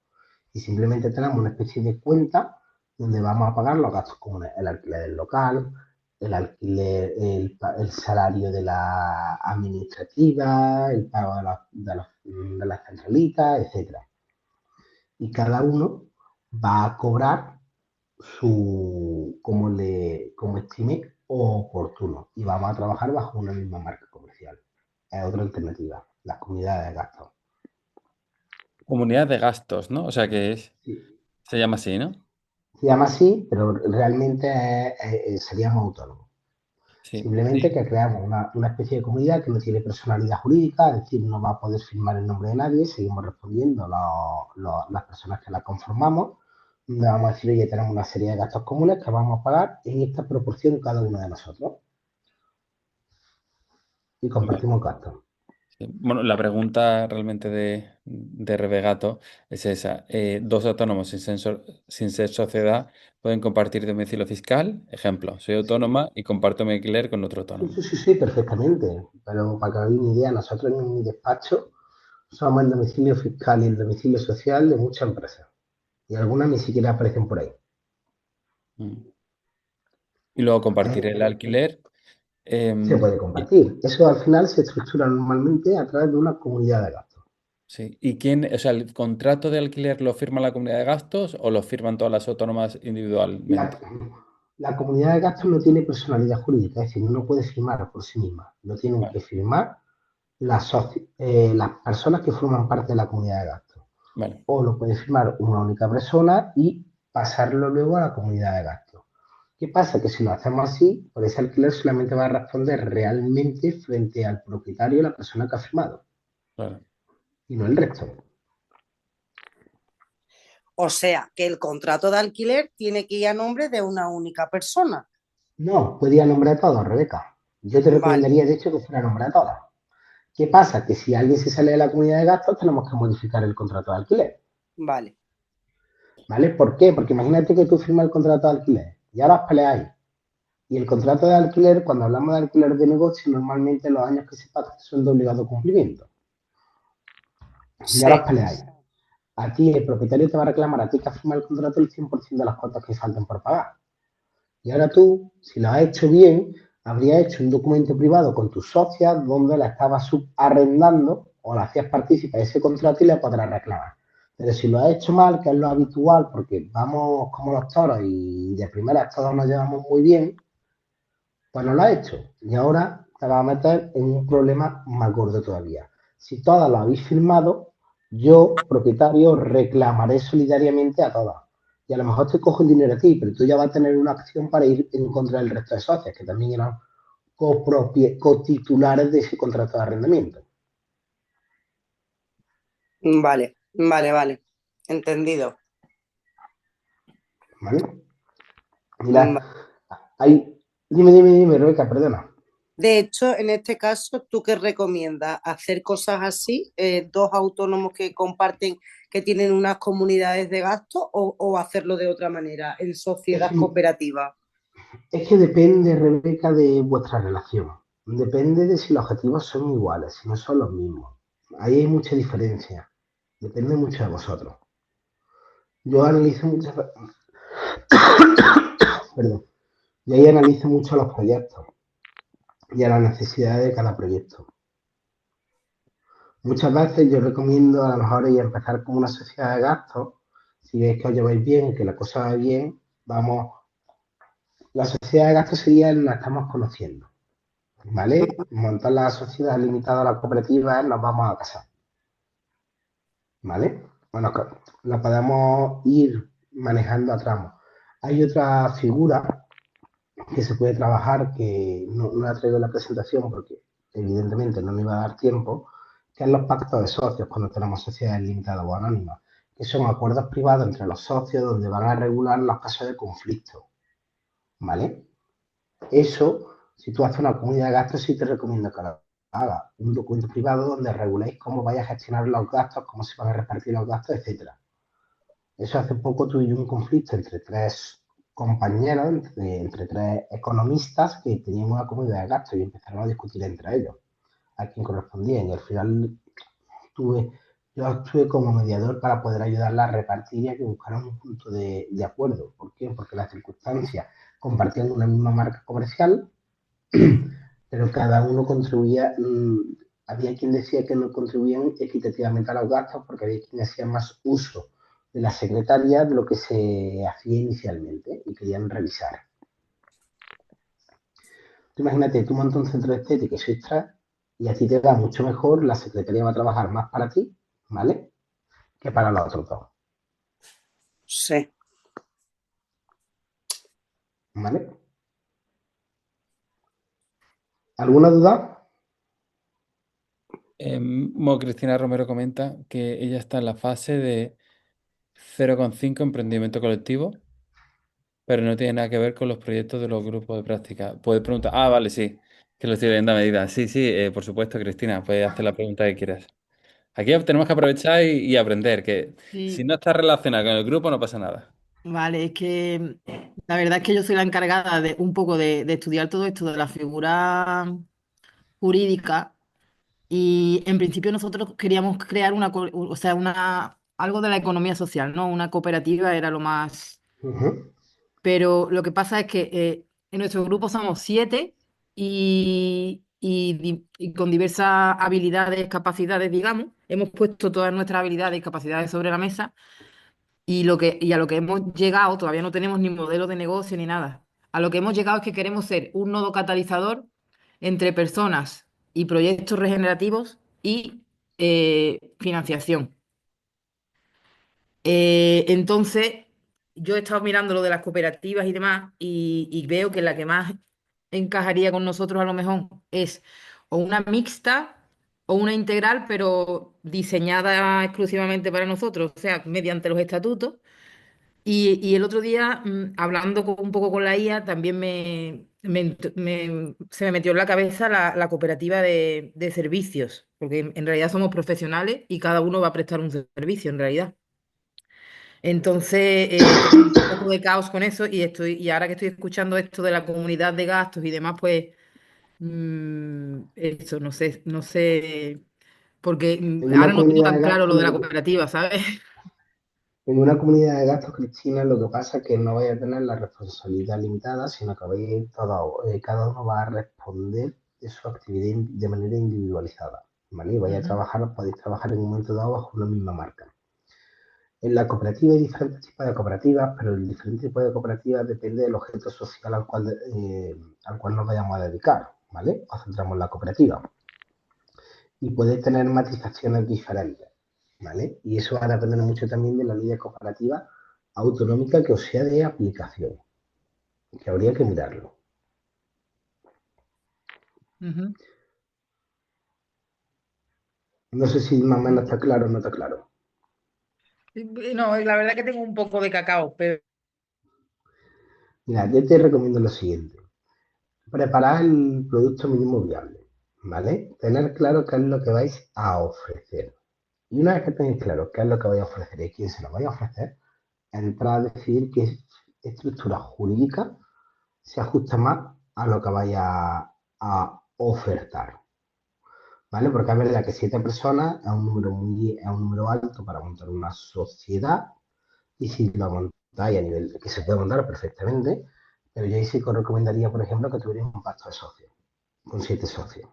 y simplemente tenemos una especie de cuenta donde vamos a pagar los gastos comunes, el alquiler del local, el alquiler, el salario de la administrativa, el pago de las centralitas, etcétera. Y cada uno va a cobrar como estime oportuno y vamos a trabajar bajo una misma marca comercial. Es otra alternativa, las comunidades de gastos. Comunidad de gastos, ¿no? O sea que Sí. se llama así, ¿no? Se llama así, pero realmente seríamos autónomos. Sí. Simplemente que creamos una especie de comunidad que no tiene personalidad jurídica, es decir, no va a poder firmar el nombre de nadie, seguimos respondiendo las personas que la conformamos, donde vamos a decir, oye, tenemos una serie de gastos comunes que vamos a pagar en esta proporción cada uno de nosotros y Vale. compartimos gastos. Sí. Bueno, la pregunta realmente de Revegato es esa. Dos autónomos sin ser sociedad pueden compartir domicilio fiscal. Ejemplo, soy Sí, autónoma y comparto mi alquiler con otro sí, autónomo. sí, sí, sí, perfectamente. Pero para que hagáis una idea, nosotros en mi despacho somos el domicilio fiscal y el domicilio social de muchas empresas. Y algunas ni siquiera aparecen por ahí. Mm. Y luego compartir el ¿Eh? alquiler. Se em, puede compartir. Eso al final se estructura normalmente a través de una comunidad de gastos. sí. ¿Y quién, o sea, el contrato de alquiler lo firma la comunidad de gastos o lo firman todas las autónomas La, individualmente? la comunidad de gastos no tiene personalidad jurídica, es decir, no puede firmar por sí misma. Lo tienen Vale, que firmar las personas que forman parte de la comunidad de gastos. vale, O lo puede firmar una única persona y pasarlo luego a la comunidad de gastos. ¿Qué pasa? Que si lo hacemos así, por ese alquiler solamente va a responder realmente frente al propietario, la persona que ha firmado, claro. y no el resto. O sea, que el contrato de alquiler tiene que ir a nombre de una única persona. No, podía nombrar a todos, Rebeca. Yo te Vale, recomendaría, de hecho, que fuera a nombrar a todas. ¿Qué pasa? Que si alguien se sale de la comunidad de gastos, tenemos que modificar el contrato de alquiler. vale. ¿Vale? ¿Por qué? Porque imagínate que tú firmas el contrato de alquiler y ahora os peleáis. Y el contrato de alquiler, cuando hablamos de alquiler de negocio, normalmente los años que se pagan son de obligado cumplimiento. Y ahora os Sí, peleáis. A ti, el propietario te va a reclamar a ti que has firmado el contrato el 100% de las cuotas que faltan por pagar. Y ahora tú, si lo has hecho bien, habrías hecho un documento privado con tus socias donde la estabas subarrendando o la hacías partícipe de ese contrato y le podrás reclamar. Pero si lo has hecho mal, que es lo habitual, porque vamos como los toros y de primeras todos nos llevamos muy bien, pues no lo has hecho. Y ahora te vas a meter en un problema más gordo todavía. Si todas lo habéis firmado, yo, propietario, reclamaré solidariamente a todas. Y a lo mejor te cojo el dinero a ti, pero tú ya vas a tener una acción para ir en contra del resto de socios, que también eran cotitulares de ese contrato de arrendamiento. vale, vale, vale. Entendido. ¿Vale? Va- Mira, hay... Dime, Rebeca, perdona. De hecho, en este caso, ¿tú qué recomiendas? ¿Hacer cosas así? ¿Dos autónomos que comparten, que tienen unas comunidades de gasto o hacerlo de otra manera, en Es sociedad que cooperativa? Es que depende, Rebeca, de vuestra relación. Depende de si los objetivos son iguales, si no son los mismos. Ahí hay mucha diferencia. Depende mucho de vosotros. Yo analizo muchas, perdón, yo ahí analizo mucho los proyectos y a las necesidades de cada proyecto. Muchas veces yo recomiendo a lo mejor ir a empezar con una sociedad de gastos. Si veis que os lleváis bien, que la cosa va bien, vamos. La sociedad de gastos sería la que estamos conociendo. ¿Vale? Montar la sociedad limitada a la cooperativa, nos vamos a casar, ¿vale? Bueno, la podemos ir manejando a tramos. Hay otra figura que se puede trabajar que no la traigo en la presentación porque evidentemente no me iba a dar tiempo, que es los pactos de socios cuando tenemos sociedades limitadas o anónimas, que son acuerdos privados entre los socios donde van a regular los casos de conflicto, ¿vale? Eso, si tú haces una comunidad de gastos, sí te recomiendo que lo hagas. Un documento privado donde reguléis cómo vais a gestionar los gastos, cómo se van a repartir los gastos, etcétera. Eso hace poco tuve un conflicto entre tres compañeros, entre tres economistas que tenían una comunidad de gastos y empezaron a discutir entre ellos a quién correspondía. Y al final tuve, yo actué como mediador para poder ayudarla a repartir y a que buscaran un punto de acuerdo. ¿Por qué? Porque las circunstancias compartían una misma marca comercial, pero cada uno contribuía, había quien decía que no contribuían equitativamente a los gastos porque había quien hacía más uso de la secretaria de lo que se hacía inicialmente y querían revisar. Tú imagínate, tú montas un centro de estética y sois tres y a ti te da mucho mejor, la secretaria va a trabajar más para ti, ¿vale? Que para los otros dos, Sí. ¿vale? ¿Alguna duda? Cristina Romero comenta que ella está en la fase de 0,5 emprendimiento colectivo, pero no tiene nada que ver con los proyectos de los grupos de práctica. Puedes preguntar, vale, sí, Que lo estoy leyendo a medida. Sí, sí, por supuesto, Cristina, puedes hacer la pregunta que quieras. Aquí tenemos que aprovechar y aprender, que si Sí, no estás relacionado con el grupo no pasa nada. vale, es que la verdad es que yo soy la encargada de un poco de estudiar todo esto de la figura jurídica y en principio nosotros queríamos crear o sea, algo de la economía social, ¿no? Una cooperativa era lo más. Ujú. Pero lo que pasa es que en nuestro grupo somos 7 y con diversas habilidades, capacidades, digamos. Hemos puesto todas nuestras habilidades y capacidades sobre la mesa y a lo que hemos llegado, todavía no tenemos ni modelo de negocio ni nada. A lo que hemos llegado es que queremos ser un nodo catalizador entre personas y proyectos regenerativos y financiación. Entonces, yo he estado mirando lo de las cooperativas y demás y veo que la que más encajaría con nosotros a lo mejor es o una mixta o una integral, pero diseñada exclusivamente para nosotros, o sea, mediante los estatutos. Y el otro día, hablando un poco con la IA, también se me metió en la cabeza la cooperativa de servicios, porque en realidad somos profesionales y cada uno va a prestar un servicio en realidad. Entonces, tengo un poco de caos con eso y ahora que estoy escuchando esto de la comunidad de gastos y demás, pues eso, no sé, porque En una ahora no tengo comunidad de tan claro lo gastos, de la cooperativa, ¿sabes? en una comunidad de gastos, Cristina, lo que pasa es que no vais a tener la responsabilidad limitada, sino que cada uno va a responder de su actividad de manera individualizada, ¿vale? Y vais a Ujú, trabajar, podéis trabajar en un momento dado bajo una misma marca. En la cooperativa hay diferentes tipos de cooperativas, pero el diferente tipo de cooperativas depende del objeto social al cual nos vayamos a dedicar, ¿vale? Nos centramos en la cooperativa y puede tener matizaciones diferentes, ¿vale? Y eso va a depender mucho también de la ley de cooperativa autonómica que os sea de aplicación, que habría que mirarlo. ujú. No sé si más o menos está claro o no está claro. No, la verdad que tengo un poco de cacao, pero. Mira, yo te recomiendo lo siguiente. Preparar el producto mínimo viable, ¿vale? Tener claro qué es lo que vais a ofrecer. Y una vez que tenéis claro qué es lo que vais a ofrecer y quién se lo vais a ofrecer, entrar a decidir qué estructura jurídica se ajusta más a lo que vaya a ofertar, ¿vale? Porque es verdad que 7 personas es un número alto para montar una sociedad y si lo montáis a nivel que se puede montar perfectamente, pero yo ahí sí que os recomendaría, por ejemplo, que tuvierais un pacto de socios con 7 socios,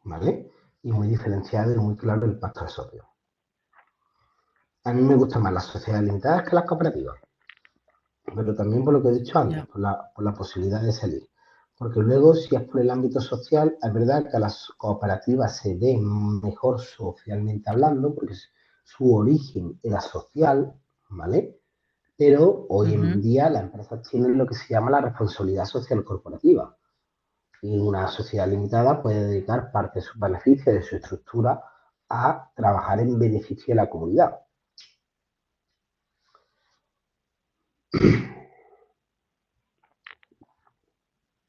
¿vale? Y muy diferenciado y muy claro el pacto de socios. A mí me gustan más las sociedades limitadas que las cooperativas, pero también por lo que he dicho antes, Ya. por la posibilidad de salir. Porque luego, si es por el ámbito social, es verdad que las cooperativas se ven mejor socialmente hablando, porque su origen era social, ¿vale? Pero hoy en Ujú. día las empresas tienen lo que se llama la responsabilidad social corporativa. Y una sociedad limitada puede dedicar parte de sus beneficios, de su estructura, a trabajar en beneficio de la comunidad.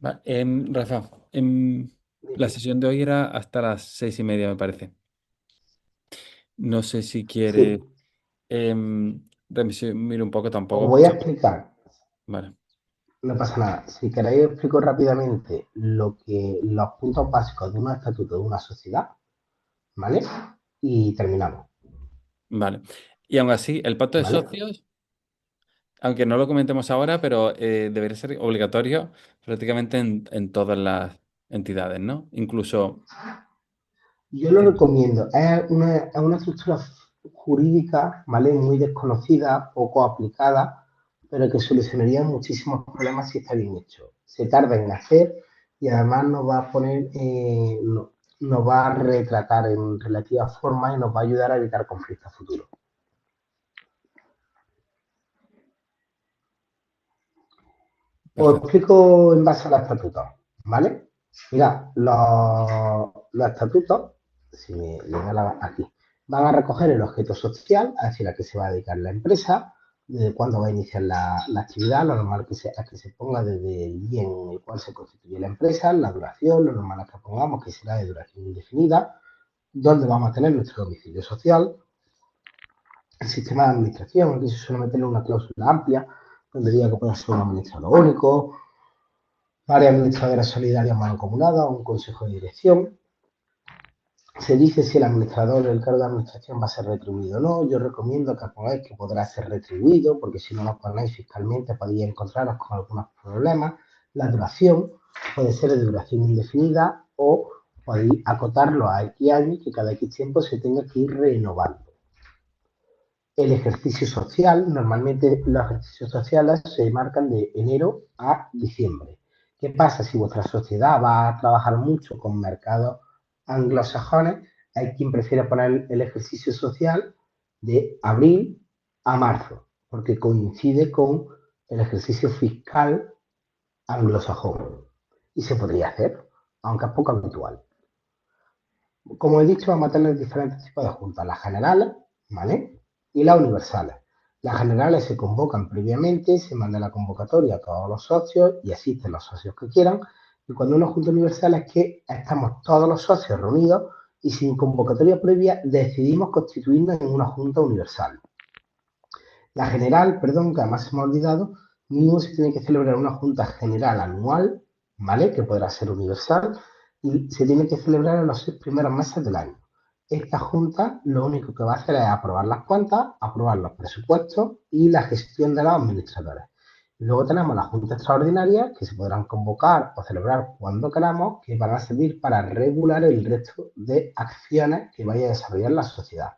Rafa, la sesión de hoy era hasta las 6:30, me parece. No sé si quieres Sí, resumir un poco os tampoco. voy a explicar. Vale, No pasa nada. Si queréis, os explico rápidamente los puntos básicos de un estatuto de una sociedad, ¿vale? Y terminamos, vale. Y aún así, el pacto de ¿vale? socios, aunque no lo comentemos ahora, pero debería ser obligatorio prácticamente en todas las entidades, ¿no? Incluso. Yo lo recomiendo. Es una estructura jurídica, ¿vale? Muy desconocida, poco aplicada, pero que solucionaría muchísimos problemas si está bien hecho. Se tarda en hacer y además nos va a poner, nos va a retratar en relativa forma y nos va a ayudar a evitar conflictos futuros. Os Perfecto. explico en base a los estatutos, ¿vale? Mira, los estatutos, si me le da aquí, van a recoger el objeto social, es decir, a qué se va a dedicar la empresa, desde cuándo va a iniciar la actividad, lo normal es que se ponga desde el día en el cual se constituye la empresa, la duración, lo normal es que pongamos que será de duración indefinida, dónde vamos a tener nuestro domicilio social, el sistema de administración, aquí se suele meter una cláusula amplia, donde diga que puede ser un administrador único, varias administradoras solidarias mancomunadas, un consejo de dirección. Se dice si el administrador, el cargo de administración va a ser retribuido o no. Yo recomiendo que pongáis que podrá ser retribuido, porque si no lo ponéis fiscalmente podéis encontraros con algunos problemas. La duración puede ser de duración indefinida o podéis acotarlo a X años, que cada X tiempo se tenga que ir renovando. El ejercicio social, normalmente los ejercicios sociales se marcan de enero a diciembre. ¿Qué pasa si vuestra sociedad va a trabajar mucho con mercados anglosajones? Hay quien prefiere poner el ejercicio social de abril a marzo, porque coincide con el ejercicio fiscal anglosajón. Y se podría hacer, aunque es poco habitual. Como he dicho, vamos a tener diferentes tipos de juntas, las generales, ¿vale? Y las universales. Las generales se convocan previamente, se manda la convocatoria a todos los socios y asisten los socios que quieran. Y cuando una junta universal es que estamos todos los socios reunidos y sin convocatoria previa decidimos constituirnos en una junta universal. La general, perdón, que además se me ha olvidado, mínimo se tiene que celebrar una junta general anual, ¿vale? Que podrá ser universal, y se tiene que celebrar en los 6 primeros meses del año. Esta junta lo único que va a hacer es aprobar las cuentas, aprobar los presupuestos y la gestión de los administradores. Luego tenemos las juntas extraordinarias que se podrán convocar o celebrar cuando queramos, que van a servir para regular el resto de acciones que vaya a desarrollar la sociedad.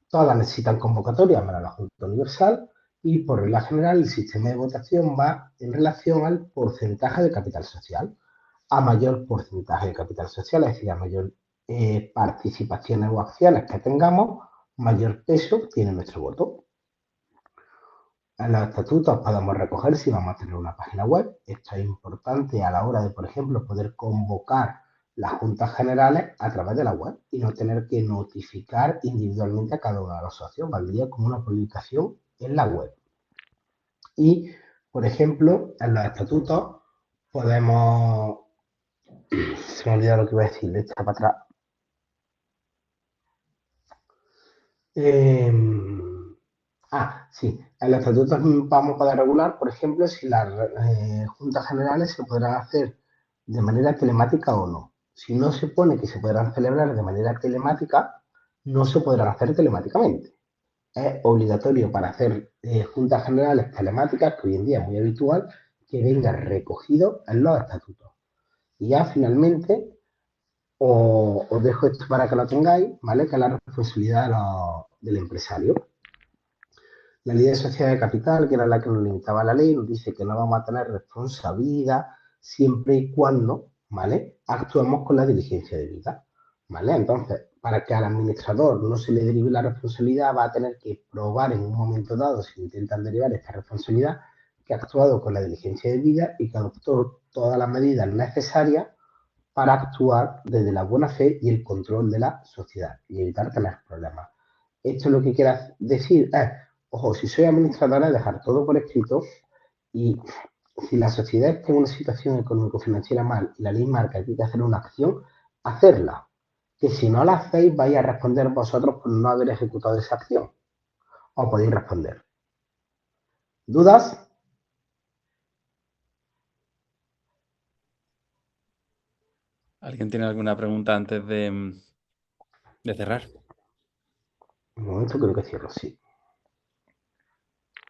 Todas necesitan convocatoria para la Junta Universal y por regla general el sistema de votación va en relación al porcentaje de capital social. A mayor porcentaje de capital social, es decir, a mayor participaciones o acciones que tengamos, mayor peso tiene nuestro voto. En los estatutos podemos recoger si vamos a tener una página web. Esto es importante a la hora de, por ejemplo, poder convocar las juntas generales a través de la web y no tener que notificar individualmente a cada uno de los socios. Valdría como una publicación en la web. Y, por ejemplo, en los estatutos podemos... Se me ha olvidado lo que iba a decir, de esta para atrás. Sí, en los estatutos vamos a poder regular, por ejemplo, si las juntas generales se podrán hacer de manera telemática o no. Si no se pone que se podrán celebrar de manera telemática, no se podrán hacer telemáticamente. Es obligatorio para hacer juntas generales telemáticas, que hoy en día es muy habitual, que venga recogido en los estatutos. Y ya finalmente os dejo esto para que lo tengáis, ¿vale? Que es la responsabilidad del empresario. La ley de sociedad de capital, que era la que nos limitaba la ley, nos dice que no vamos a tener responsabilidad siempre y cuando, ¿vale? Actuemos con la diligencia debida, ¿vale? Entonces, para que al administrador no se le derive la responsabilidad, va a tener que probar en un momento dado, si intentan derivar esta responsabilidad, que ha actuado con la diligencia debida y que adoptó todas las medidas necesarias para actuar desde la buena fe y el control de la sociedad y evitar tener problemas. Esto lo que quiere decir es, ojo, si soy administradora, dejar todo por escrito y si la sociedad está en una situación económico-financiera mal y la ley marca que hay que hacer una acción, hacerla. Que si no la hacéis, vais a responder vosotros por no haber ejecutado esa acción. O podéis responder. ¿Dudas? ¿Alguien tiene alguna pregunta antes de cerrar? Un momento, creo que cierro, sí.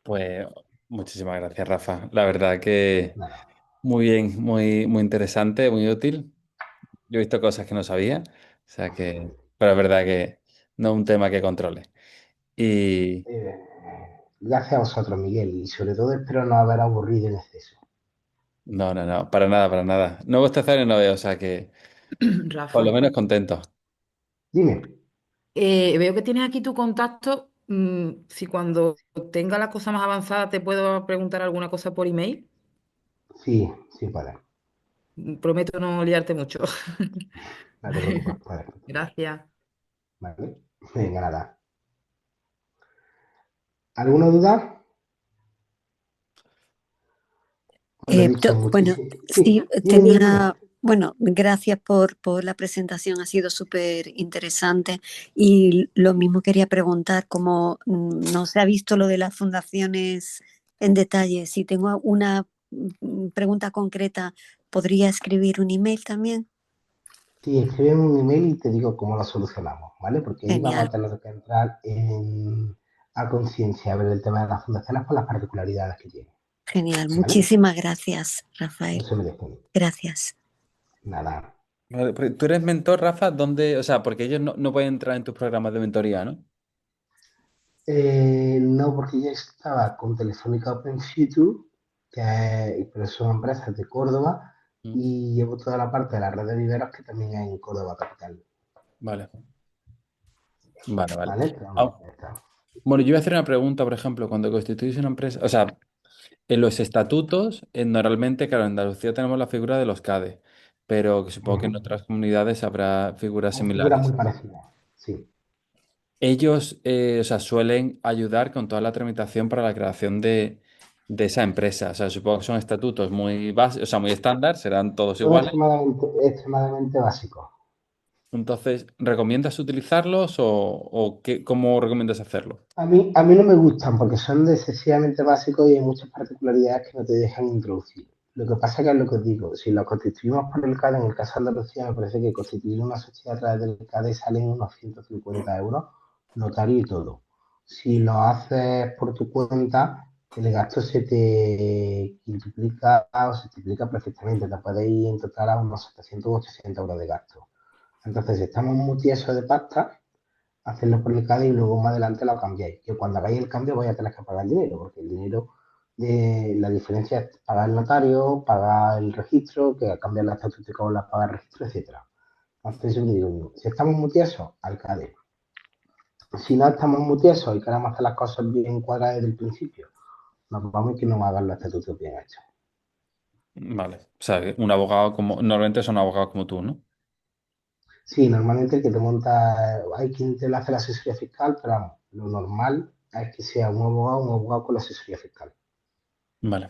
Pues muchísimas gracias, Rafa. La verdad que Nada. muy bien, muy interesante, muy útil. Yo he visto cosas que no sabía, o sea que, pero es verdad que no es un tema que controle. Y Gracias a vosotros, Miguel, y sobre todo espero no haber aburrido en exceso. no, para nada, para nada. Nuevos terceros no veo, o sea que por lo Rafa, menos contento. Dime. veo que tienes aquí tu contacto. Si cuando tenga la cosa más avanzada te puedo preguntar alguna cosa por email. Sí, sí, puedes. Prometo no liarte mucho. No te preocupes, puedes. Continuar. Gracias. ¿Vale? Venga, nada. ¿Alguna duda? Os lo he dicho Bueno, muchísimo. Sí, sí, dime. bueno, gracias por la presentación, ha sido súper interesante. Y lo mismo quería preguntar, como no se ha visto lo de las fundaciones en detalle, si tengo una pregunta concreta, ¿podría escribir un email también? Sí, escríbeme un email y te digo cómo lo solucionamos, ¿vale? Porque ahí vamos Genial, a tener que entrar a conciencia, a ver el tema de las fundaciones por las particularidades que tienen, genial. ¿vale? Muchísimas gracias, No Rafael. se me dejen. Gracias. Nada. Vale, porque tú eres mentor, Rafa, ¿dónde? O sea, porque ellos no pueden entrar en tus programas de mentoría, ¿no? No, porque yo estaba con Telefónica Open Future, pero son empresas de Córdoba, Mm. y llevo toda la parte de la red de viveros que también hay en Córdoba capital, Vale, vale. ¿vale? Pero vamos, Ah, ya está. bueno, yo voy a hacer una pregunta, por ejemplo, cuando constituís una empresa, o sea, en los estatutos, normalmente, claro, en Andalucía tenemos la figura de los CADE, pero que supongo que en Ujú. otras comunidades habrá figuras Hay figuras muy similares. parecidas, sí. Ellos, o sea, suelen ayudar con toda la tramitación para la creación de esa empresa. O sea, supongo que son estatutos muy básicos, o sea, muy estándar, serán todos Todo iguales. extremadamente básico. Entonces, ¿recomiendas utilizarlos o cómo recomiendas hacerlo? A mí no me gustan porque son excesivamente básicos y hay muchas particularidades que no te dejan introducir. Lo que pasa que es lo que os digo, si lo constituimos por el CADE, en el caso de Andalucía, me parece que constituir una sociedad a través del CADE salen unos 150 euros, notario y todo. Si lo haces por tu cuenta, el gasto se te quintuplica o se triplica perfectamente. Te puede ir en total a unos 700 o 800 euros de gasto. Entonces, si estamos muy tiesos de pasta, hacerlo por el CAD y luego más adelante lo cambiáis. Que cuando hagáis el cambio vais a tener que pagar el dinero, porque el dinero de la diferencia es pagar el notario, pagar el registro, que cambiar la estatuto con la pagar el registro, etcétera. Entonces yo digo, si estamos muy tiesos, al CADE. Si no estamos muy tiesos y queremos hacer las cosas bien cuadradas desde el principio, nos vamos y que nos hagan los estatutos bien hechos. Vale. O sea, un abogado como, normalmente son abogados como tú, ¿no? Sí, normalmente el que te monta, hay quien te lo hace la asesoría fiscal, pero vamos, lo normal es que sea un abogado con la asesoría fiscal. Vale.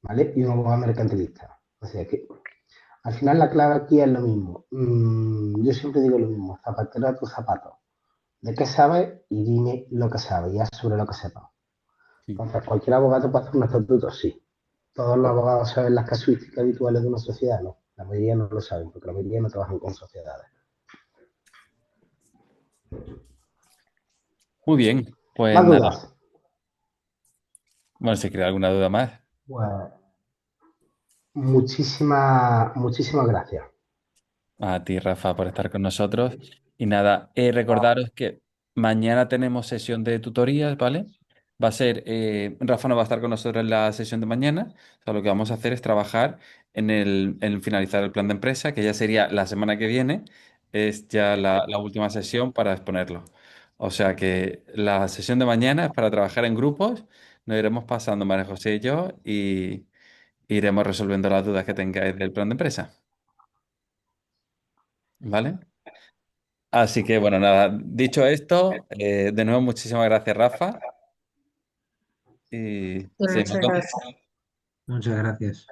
¿Vale? Y un abogado mercantilista. O sea que al final la clave aquí es lo mismo. Yo siempre digo lo mismo, zapatero a tus zapatos. ¿De qué sabes? Y dime lo que sabes, ya sobre lo que sepas. Sí. Entonces, ¿cualquier abogado puede hacer un estatuto? Sí. ¿Todos los abogados saben las casuísticas habituales de una sociedad? No. La mayoría no lo saben, porque la mayoría no trabajan con sociedades. Muy bien. Pues ¿Más nada. dudas? Bueno, si queda alguna duda más. Pues muchísimas gracias. A ti, Rafa, por estar con nosotros. Y nada, recordaros que mañana tenemos sesión de tutorías, ¿vale? Va a ser, Rafa no va a estar con nosotros en la sesión de mañana. O sea, lo que vamos a hacer es trabajar en finalizar el plan de empresa, que ya sería la semana que viene. Es ya la última sesión para exponerlo. O sea que la sesión de mañana es para trabajar en grupos. Nos iremos pasando, María José y yo, y iremos resolviendo las dudas que tengáis del plan de empresa. ¿Vale? Así que bueno, nada, dicho esto, de nuevo muchísimas gracias, Rafa. Y Y seguimos muchas con- gracias. Muchas gracias.